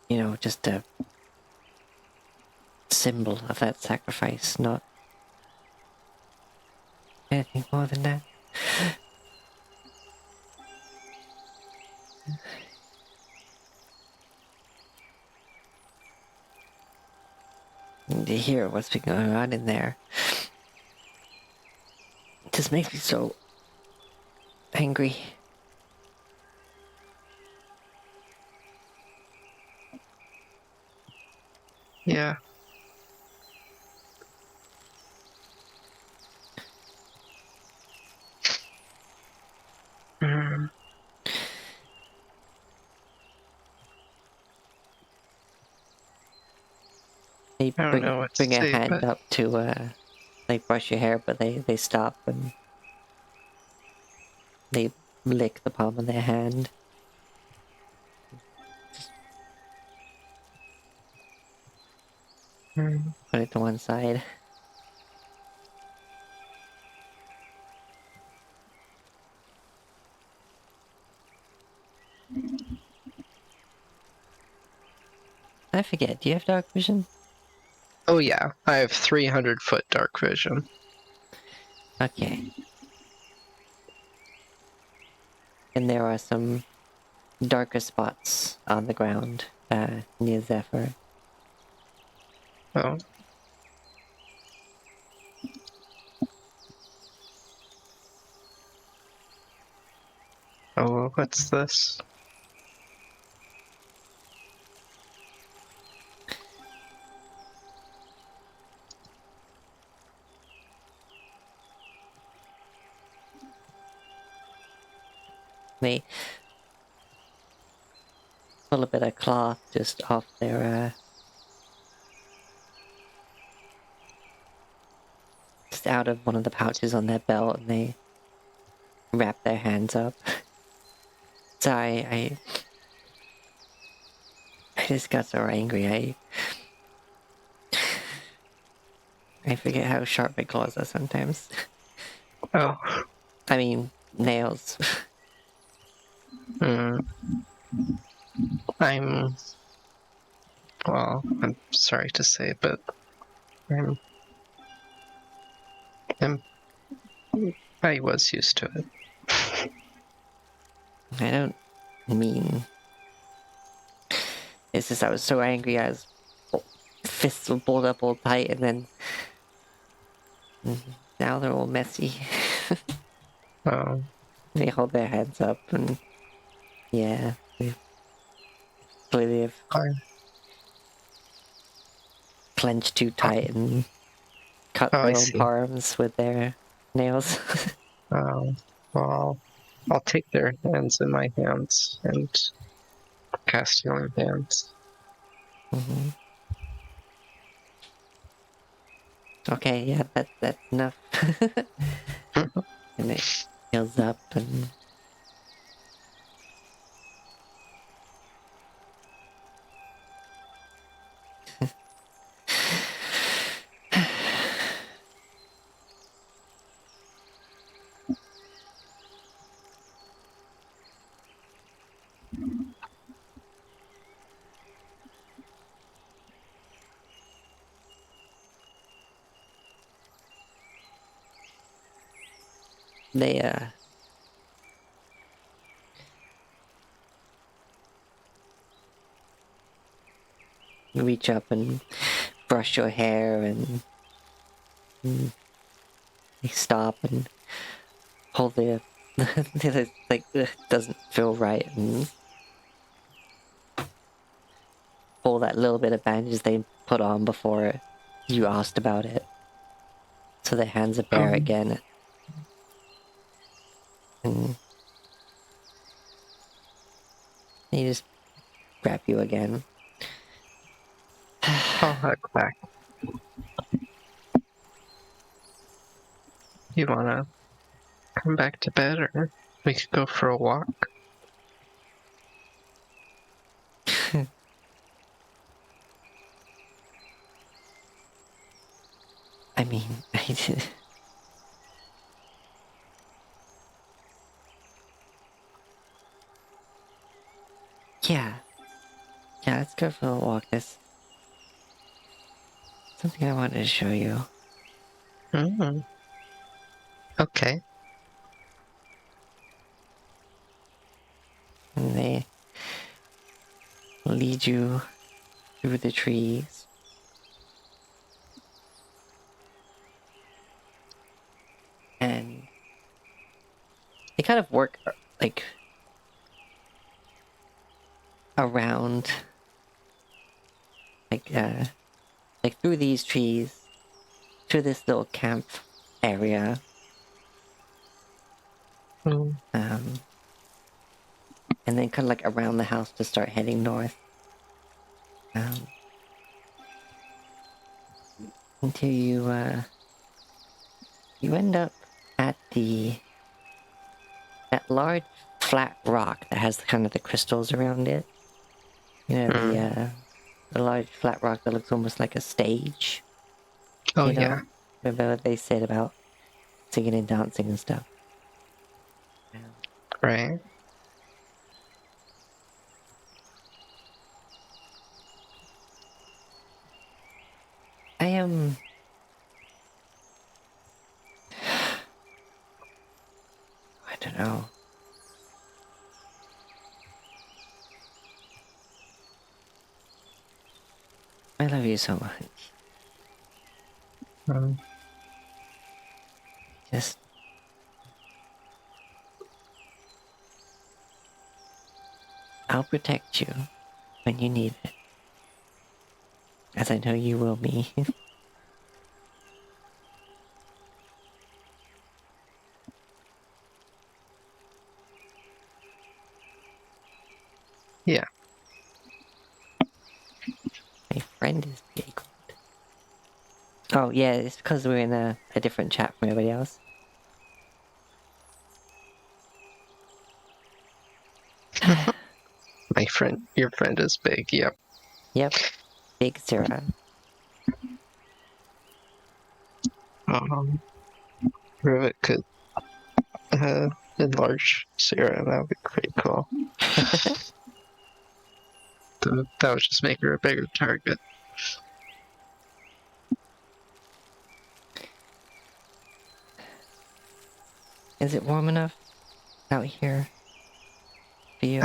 You know, just a symbol of that sacrifice, not anything more than that. And to hear what's been going on in there just makes me so angry. Yeah. Hmm. They I don't know what to bring a say, hand but up to, like, brush your hair, but they stop and they lick the palm of their hand. Put it to one side. I forget, do you have dark vision? oh yeah, I have 300-foot dark vision. Okay. And there are some darker spots on the ground, near Zephyr. Oh. Oh, what's this? They pull a bit of cloth just off their, just out of one of the pouches on their belt and they wrap their hands up. So I just got so angry. I forget how sharp my claws are sometimes. Oh. I mean, nails. Mm. Well, I'm sorry to say, but I'm, I'm I was used to it. I don't mean... It's just I was so angry, I was... Fists were balled up all tight, and then... Now they're all messy. Oh, They hold their hands up, and... Yeah, they clearly have fine. clenched too tight and cut Oh, I their own see. palms with their nails. Oh, well, I'll take their hands in my hands and cast healing hands. Mhm. Okay, yeah, that's enough. And it heals up and... They, reach up and brush your hair and they stop and hold their... It's like, doesn't feel right, and pull that little bit of bandage they put on before you asked about it. So their hands are bare again. And they just grab you again. I'll head back. You wanna come back to bed, or we could go for a walk? I mean, I did... Yeah. Yeah, let's go for a walk. There's something I wanted to show you. Mm. Okay. And they lead you through the trees. And they kind of work, like, around, like through these trees to this little camp area. Mm. And then kind of like around the house to start heading north. Until you end up at that large flat rock that has kind of the crystals around it. You know, the large flat rock that looks almost like a stage. Oh, You know? yeah. Remember what they said about singing and dancing and stuff. Right. I am... I don't know. I love you so much. Mm. Just... I'll protect you when you need it. As I know you will me. Yeah. My friend is big. Oh, yeah, it's because we're in a different chat from everybody else. Your friend is big. Yep. Yep. Big Sarah. Rivet could enlarge Sarah. That would be pretty cool. That would just make her a bigger target. Is it warm enough out here for you?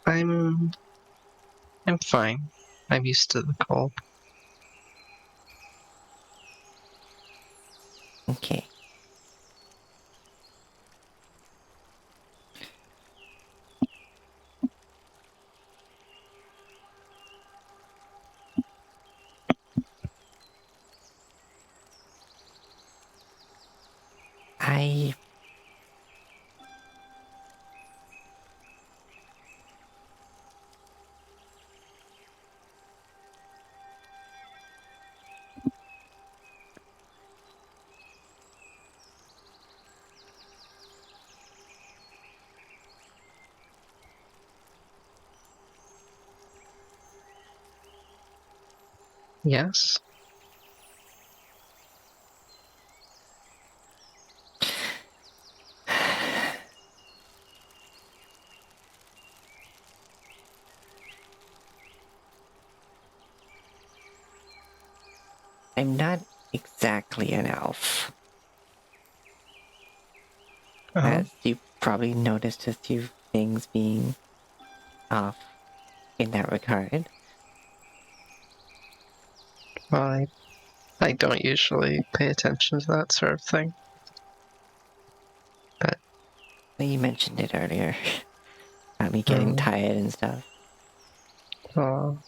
I'm fine. I'm used to the cold. Okay. I... Yes. I'm not exactly an elf. As you probably noticed a few things being off in that regard. Well, I don't usually pay attention to that sort of thing. But You mentioned it earlier. About me getting tired and stuff. well,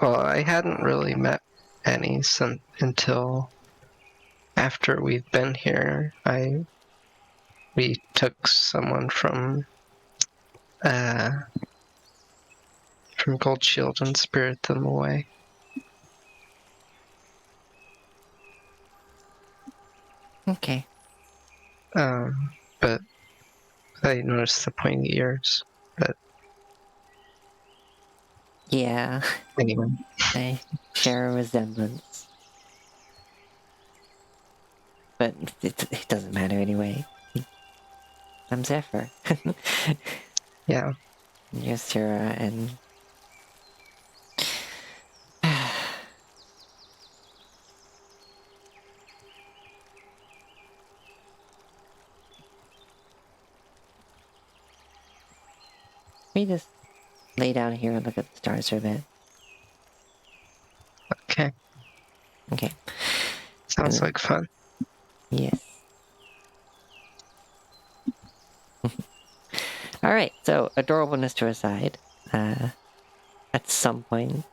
I hadn't really met any until after we'd been here. We took someone from Gold Shield and spirit them away. Okay. But I noticed the pointy ears. But Yeah, anyway, I share a resemblance. But it doesn't matter anyway. I'm Zephyr. yeah. You're Sarah and... We just lay down here and look at the stars for a bit. Okay. Okay. Sounds like fun. Yes. Alright, so adorableness to our side. At some point...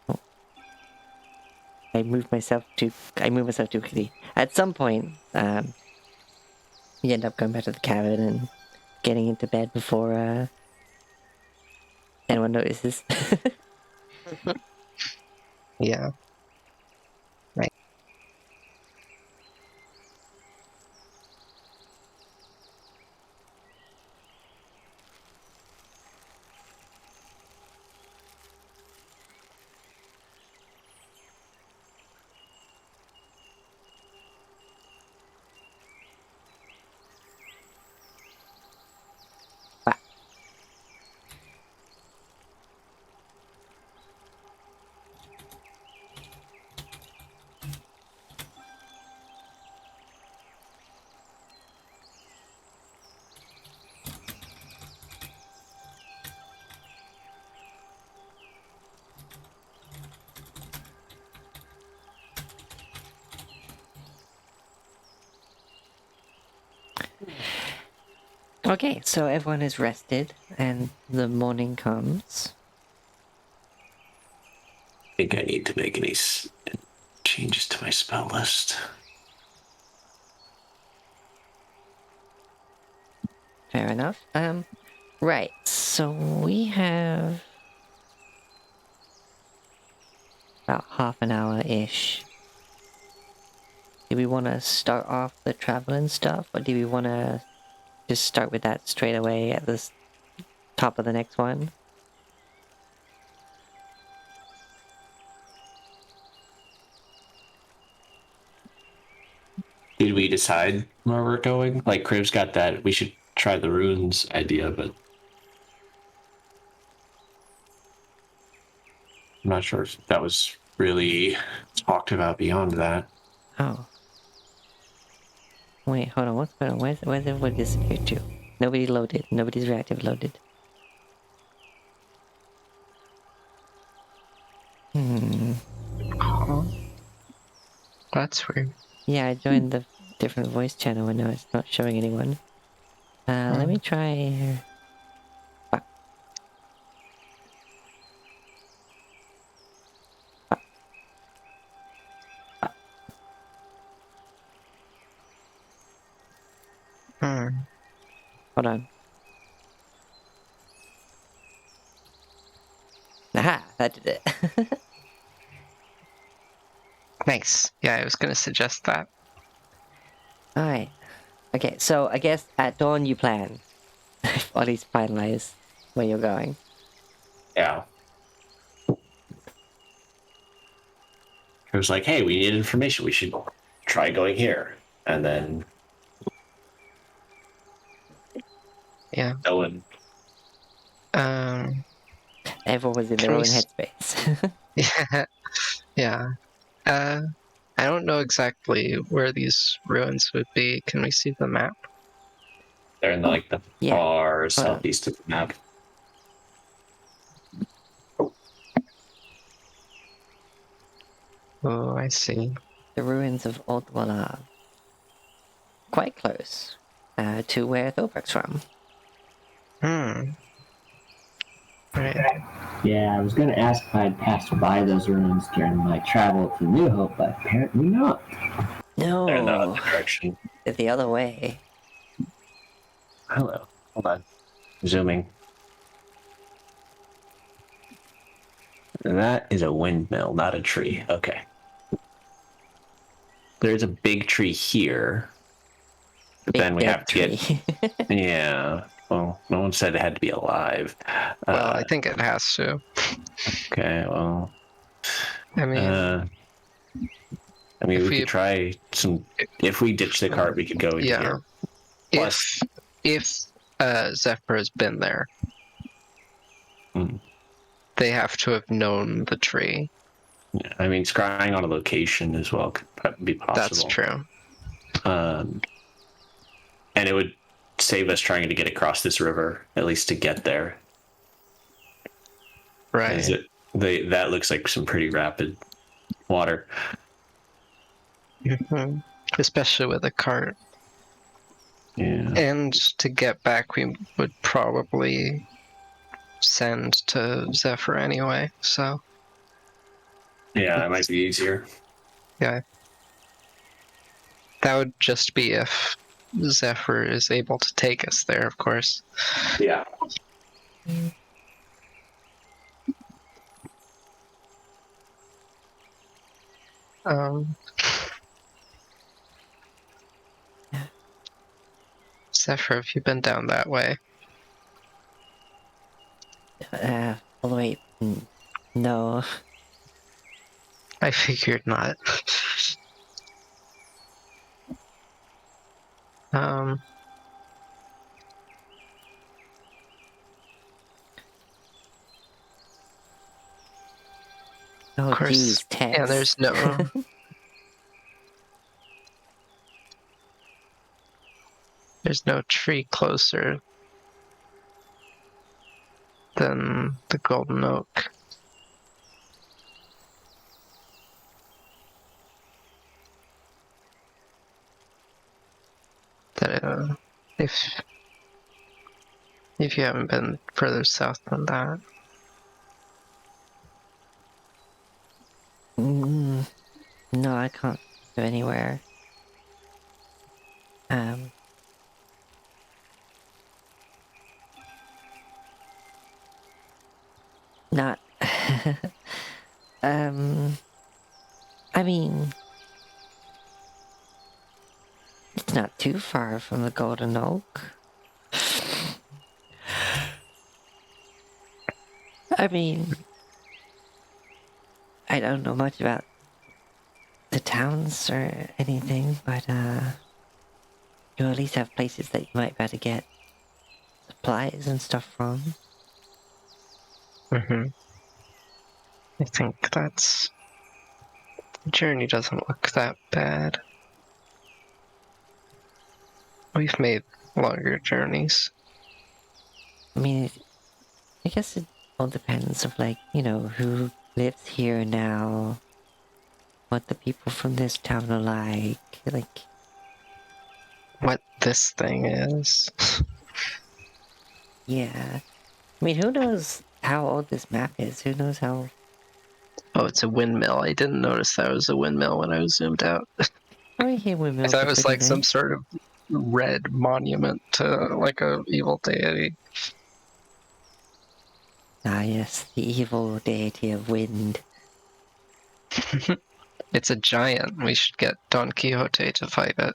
Oh. I move myself too quickly. At some point, you end up going back to the cabin and getting into bed before, anyone notices. Yeah. Right. Okay, so everyone is rested, and the morning comes. I think I need to make any changes to my spell list. Fair enough. Right, so we have... about half an hour-ish. Do we want to start off the traveling stuff, or do we want to just start with that straight away at the top of the next one? Did we decide where we're going? Like, Crib's got that. We should try the ruins idea, but I'm not sure if that was really talked about beyond that. Oh. Wait, hold on, what's going on? Where's everybody disappeared to? Nobody loaded. Nobody's reactive loaded. That's weird. Yeah, I joined the different voice channel and now it's not showing anyone. Let me try... Hold on. Aha! That did it. Nice. Yeah, I was gonna suggest that. Alright. Okay, so I guess at dawn you plan. Or at least finalize where you're going. Yeah. It was like, hey, we need information. We should try going here. And then Yeah. Owen. Everyone was in their Can we own headspace. Yeah. Yeah. I don't know exactly where these ruins would be. Can we see the map? They're in like the Yeah. far southeast of the map. Oh, I see. The ruins of Oldwell are quite close to where Thorberg's from. Right. Yeah, I was gonna ask if I had passed by those ruins during my travel to New Hope, but apparently not. No, They're in the other direction. they're the other way. Hello. Hold on. Zooming. That is a windmill, not a tree. Okay. There's a big tree here. But Big then we dead have to tree. get. Yeah. Well, no one said it had to be alive. Well, I think it has to. Okay, well. I mean, We if we- could try some. If we ditch the cart, we could go into yeah. here. Plus, If Zephyr has been there, Hmm. they have to have known the tree. yeah, I mean, scrying on a location as well could be possible. That's true. And it would save us trying to get across this river, at least to get there. Right. That looks like some pretty rapid water. Mhm. Especially with a cart. Yeah. And to get back, we would probably send to Zephyr anyway, so Yeah, it might be easier. yeah. That would just be if Zephyr is able to take us there, of course. Yeah. Zephyr, have you been down that way? All the way. No. I figured not. Oh, Of course. geez, text. Yeah, there's no. There's no tree closer than the golden oak. That if you haven't been further south than that. No, I can't go anywhere. Not. I mean, it's not too far from the Golden Oak. I mean, I don't know much about the towns or anything, but you at least have places that you might better get supplies and stuff from. I think that's... The journey doesn't look that bad. We've made longer journeys. I mean, I guess it all depends of like, you know, who lives here now, what the people from this town are like, What this thing is. yeah. I mean, who knows how old this map is? Who knows how... Oh, it's a windmill. I didn't notice that was a windmill when I was zoomed out. Oh, yeah, I windmills thought are it was pretty like some nice. sort of red monument to like a evil deity. Ah, yes, the evil deity of wind. It's a giant. We should get Don Quixote to fight it.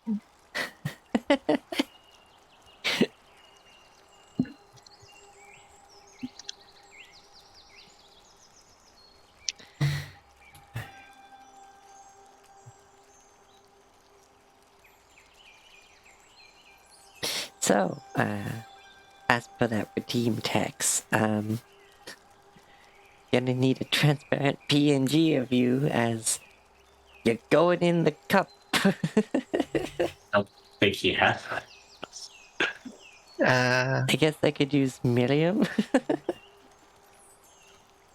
So, as per that redeem text, gonna need a transparent PNG of you as you're going in the cup. I think he has. I guess I could use Miriam.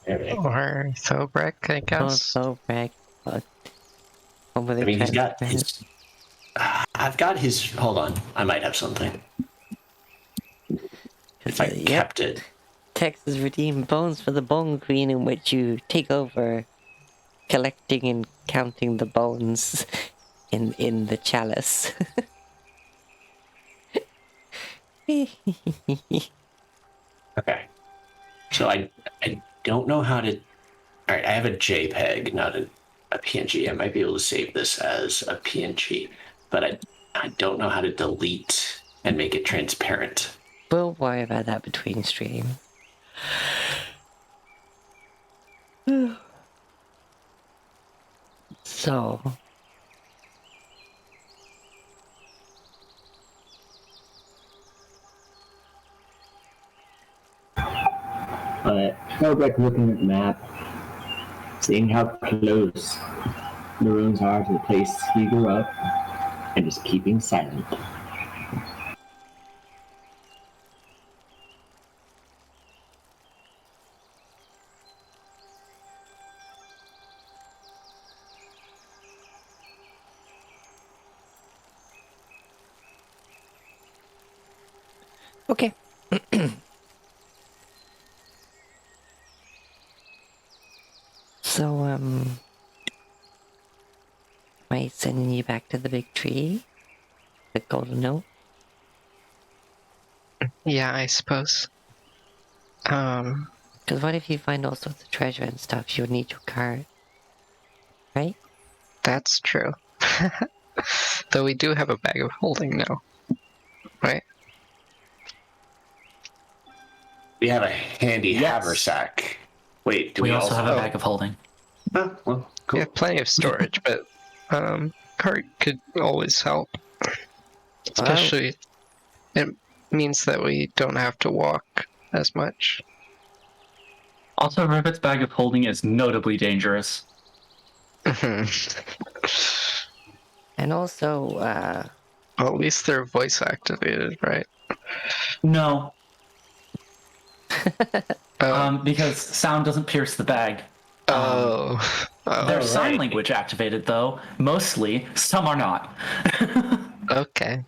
Or Thobrek, I Or guess. Throwback. Or were they I mean, he's got transparent? his. I've got his. Hold on, I might have something. If I Yep. kept it, Texas redeem bones for the Bone Queen, in which you take over collecting and counting the bones in the chalice. okay. So I don't know how to. All right, I have a JPEG, not a PNG. I might be able to save this as a PNG, but I don't know how to delete and make it transparent. We'll worry about that between streams. So, But Philbrick looking at the map, seeing how close the ruins are to the place he grew up, and just keeping silent. okay. So, am I sending you back to the big tree? The golden oak? Yeah, I suppose. Because what if you find all sorts of treasure and stuff? You would need your cart. Right? That's true. Though we do have a bag of holding now. Right? We have a handy Yes. haversack. Wait, do We also have a bag of holding. Oh, well, cool. We have plenty of storage, but cart could always help. Especially, it means that we don't have to walk as much. Also, Rivet's bag of holding is notably dangerous. And also, Well, at least they're voice activated, right? No, Oh. because sound doesn't pierce the bag. Oh. They're Oh, sign right. language activated, though. Mostly. Some are not. okay.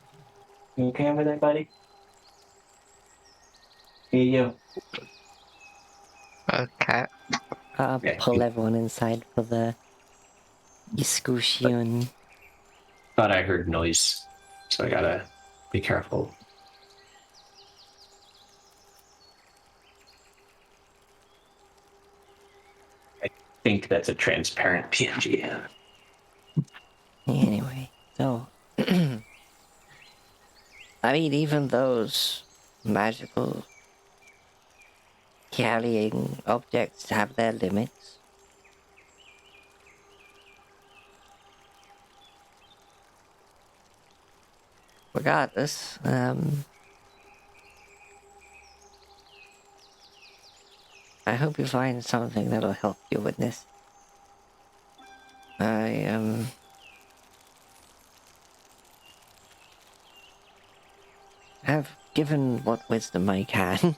You okay over there, buddy? Here you. Okay. Okay. pull everyone inside for the excursion. Thought I heard noise, so I gotta be careful. think that's a transparent PNG. Anyway, so I mean, even those magical carrying objects have their limits. Regardless, I hope you find something that'll help you with this. I have given what wisdom I can.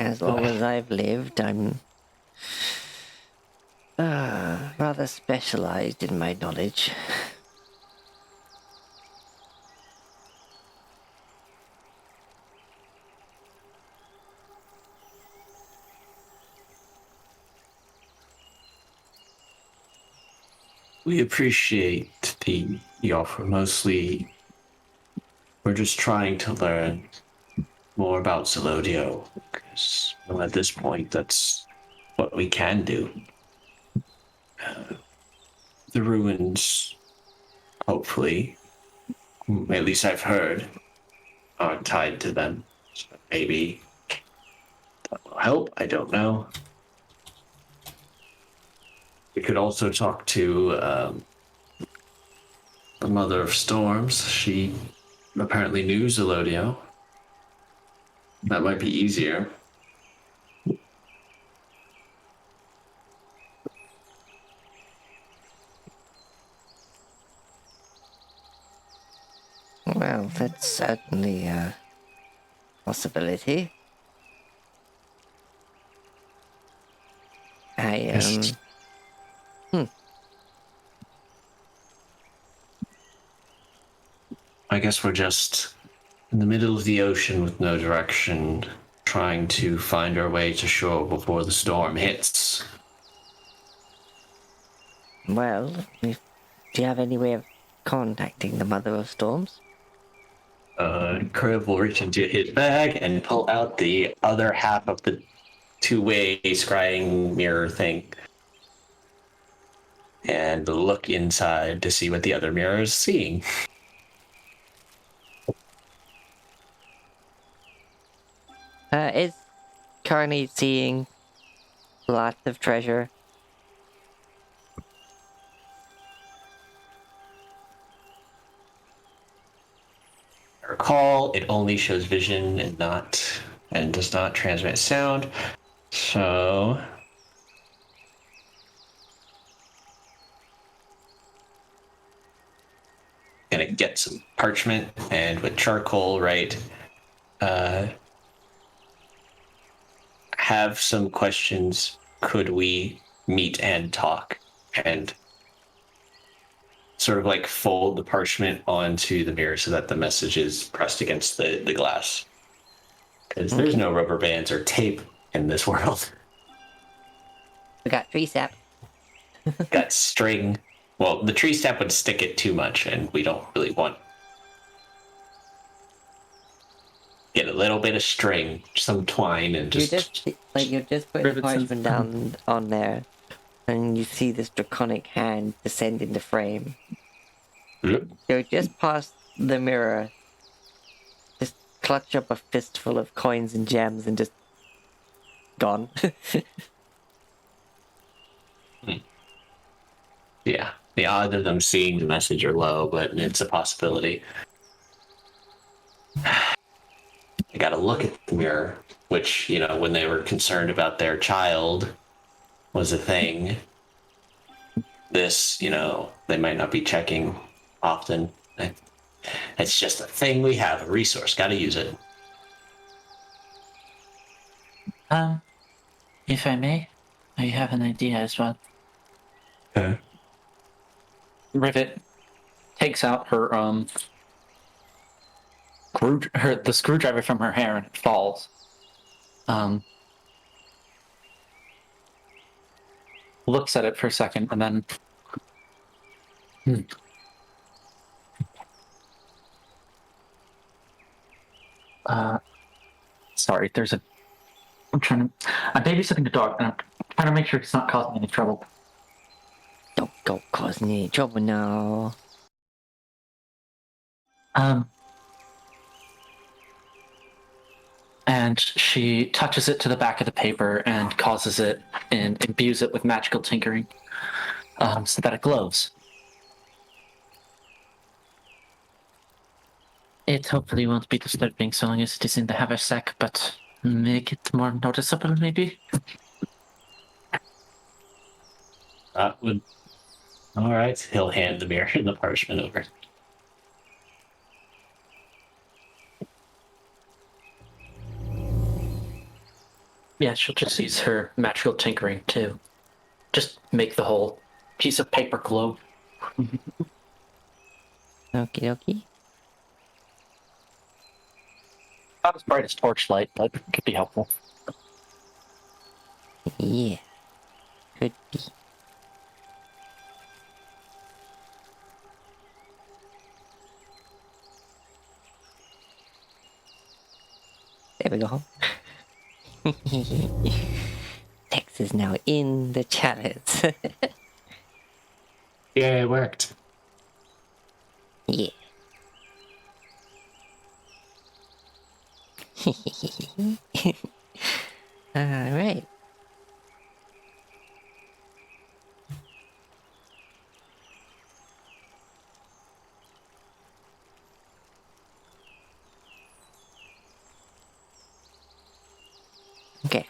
As long as I've lived, I'm rather specialized in my knowledge. We appreciate the offer. Mostly, we're just trying to learn more about Zelodio, because at this point, that's what we can do. The ruins, hopefully, at least I've heard, are tied to them. So maybe that will help. I don't know. We could also talk to the Mother of Storms. She apparently knew Zelodio. That might be easier. Well, that's certainly a possibility. Yes. I guess we're just in the middle of the ocean with no direction, trying to find our way to shore before the storm hits. Well, do you have any way of contacting the Mother of Storms? Crib will reach into his bag and pull out the other half of the two-way scrying mirror thing and look inside to see what the other mirror is seeing. Is currently seeing lots of treasure. Recall, it only shows vision and does not transmit sound. So gonna get some parchment and with charcoal, right? Have some questions. Could we meet and talk? And sort of like fold the parchment onto the mirror so that the message is pressed against the glass. Because there's no rubber bands or tape in this world. We got tree sap. Got string. Well, the tree sap would stick it too much, and we don't really want. Get a little bit of string, some twine, and You just put the Rivets and parchment down on there, and you see this draconic hand descend into frame. So just past the mirror, just clutch up a fistful of coins and gems and just gone. Yeah, the odds of them seeing the message are low, but it's a possibility. I gotta look at the mirror, which, when they were concerned about their child was a thing. This, they might not be checking often. It's just a thing we have, a resource, gotta use it. If I may, I have an idea as well. Okay. Rivet takes out her the screwdriver from her hair and it falls. looks at it for a second, and then. Sorry, there's a. I'm babysitting the dog, and I'm trying to make sure it's not causing any trouble. Don't go causing any trouble now. And she touches it to the back of the paper and causes it and imbues it with magical tinkering, so that it glows. It hopefully won't be disturbing so long as it is in the haversack, but make it more noticeable, maybe? That would. All right. He'll hand the mirror and the parchment over. Yeah, she'll just use her magical tinkering to just make the whole piece of paper glow. Okie dokie. Not as bright as torchlight, but it could be helpful. Yeah. Could be. There we go. Tex is now in the chalice. Yeah, it worked. Yeah. Alright. Okay.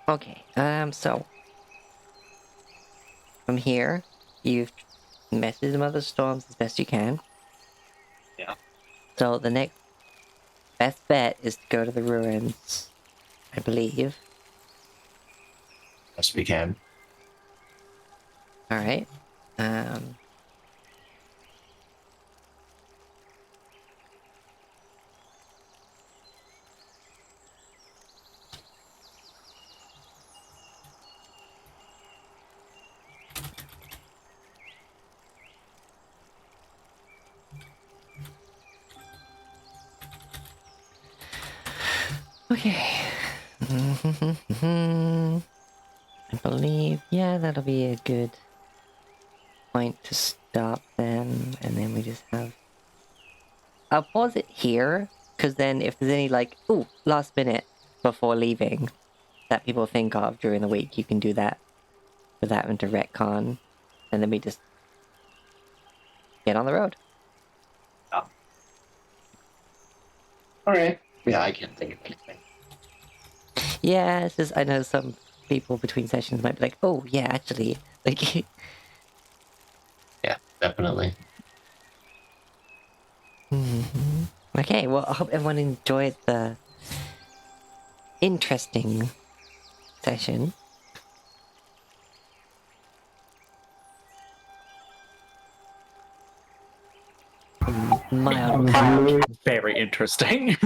Okay, so from here, you've messaged the Mother Storms as best you can. Yeah. So the next best bet is to go to the ruins, I believe. Yes, we can. Alright. Okay. I believe, yeah, that'll be a good point to stop then, and then we just have... I'll pause it here, because then if there's any, like, ooh, last minute before leaving that people think of during the week, you can do that without having to retcon, and then we just get on the road. Oh. All right. Yeah, I can't think of anything. Yeah, it's just, I know some people between sessions might be like, oh, yeah, actually, like... Yeah, definitely. Okay, well, I hope everyone enjoyed the interesting session. Mild. Very interesting.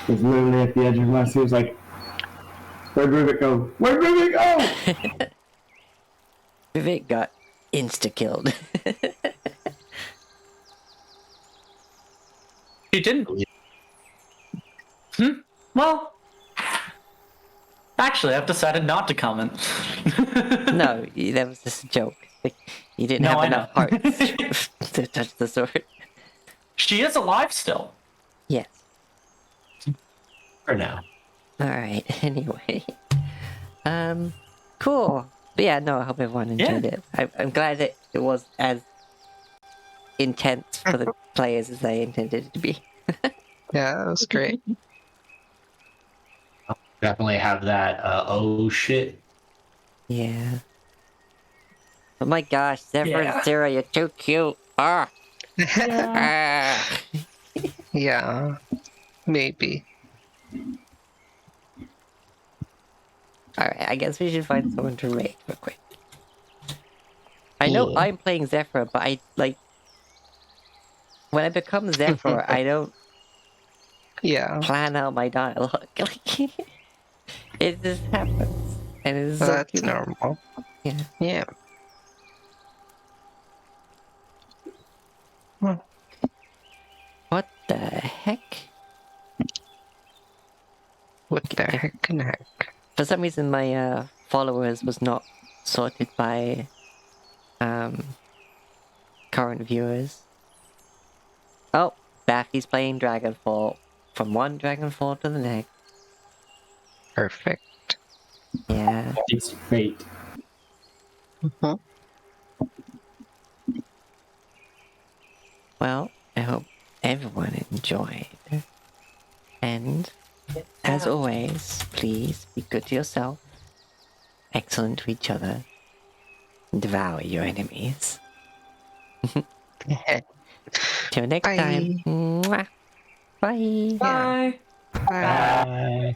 Was literally at the edge of my seat. Was like, where'd Rivik go? Where'd Rivik go? Vivek got insta-killed. She didn't. Well, actually, I've decided not to comment. No, that was just a joke. You didn't No, have I enough know. hearts to touch the sword. She is alive still. Yes. For now. Alright, anyway. Cool. But yeah, no, I hope everyone enjoyed it. I'm glad that it was as intense for the players as they intended it to be. Yeah, that was great. Definitely have that. Oh shit. Yeah. Oh my gosh, Zephyr Yeah. and Sarah, you're too cute. Ah. Ah. Yeah, maybe. Alright, I guess we should find someone to raid real quick. I know Yeah. I'm playing Zephyr, but I, like... when I become Zephyr, I don't Yeah, plan out my dialogue. Like, it just happens, and it is so that's cute. normal. Yeah. Yeah. Well, What the heck? what the heck and heck? For some reason, my followers was not sorted by current viewers. Oh, Baffy's playing Dragonfall. From one Dragonfall to the next. Perfect. Yeah. It's fate. Mhm. Well, I hope everyone enjoyed. And, as always, please be good to yourself, excellent to each other, and devour your enemies. Till next time. Bye. Mwah. Bye. Bye. Bye. Bye.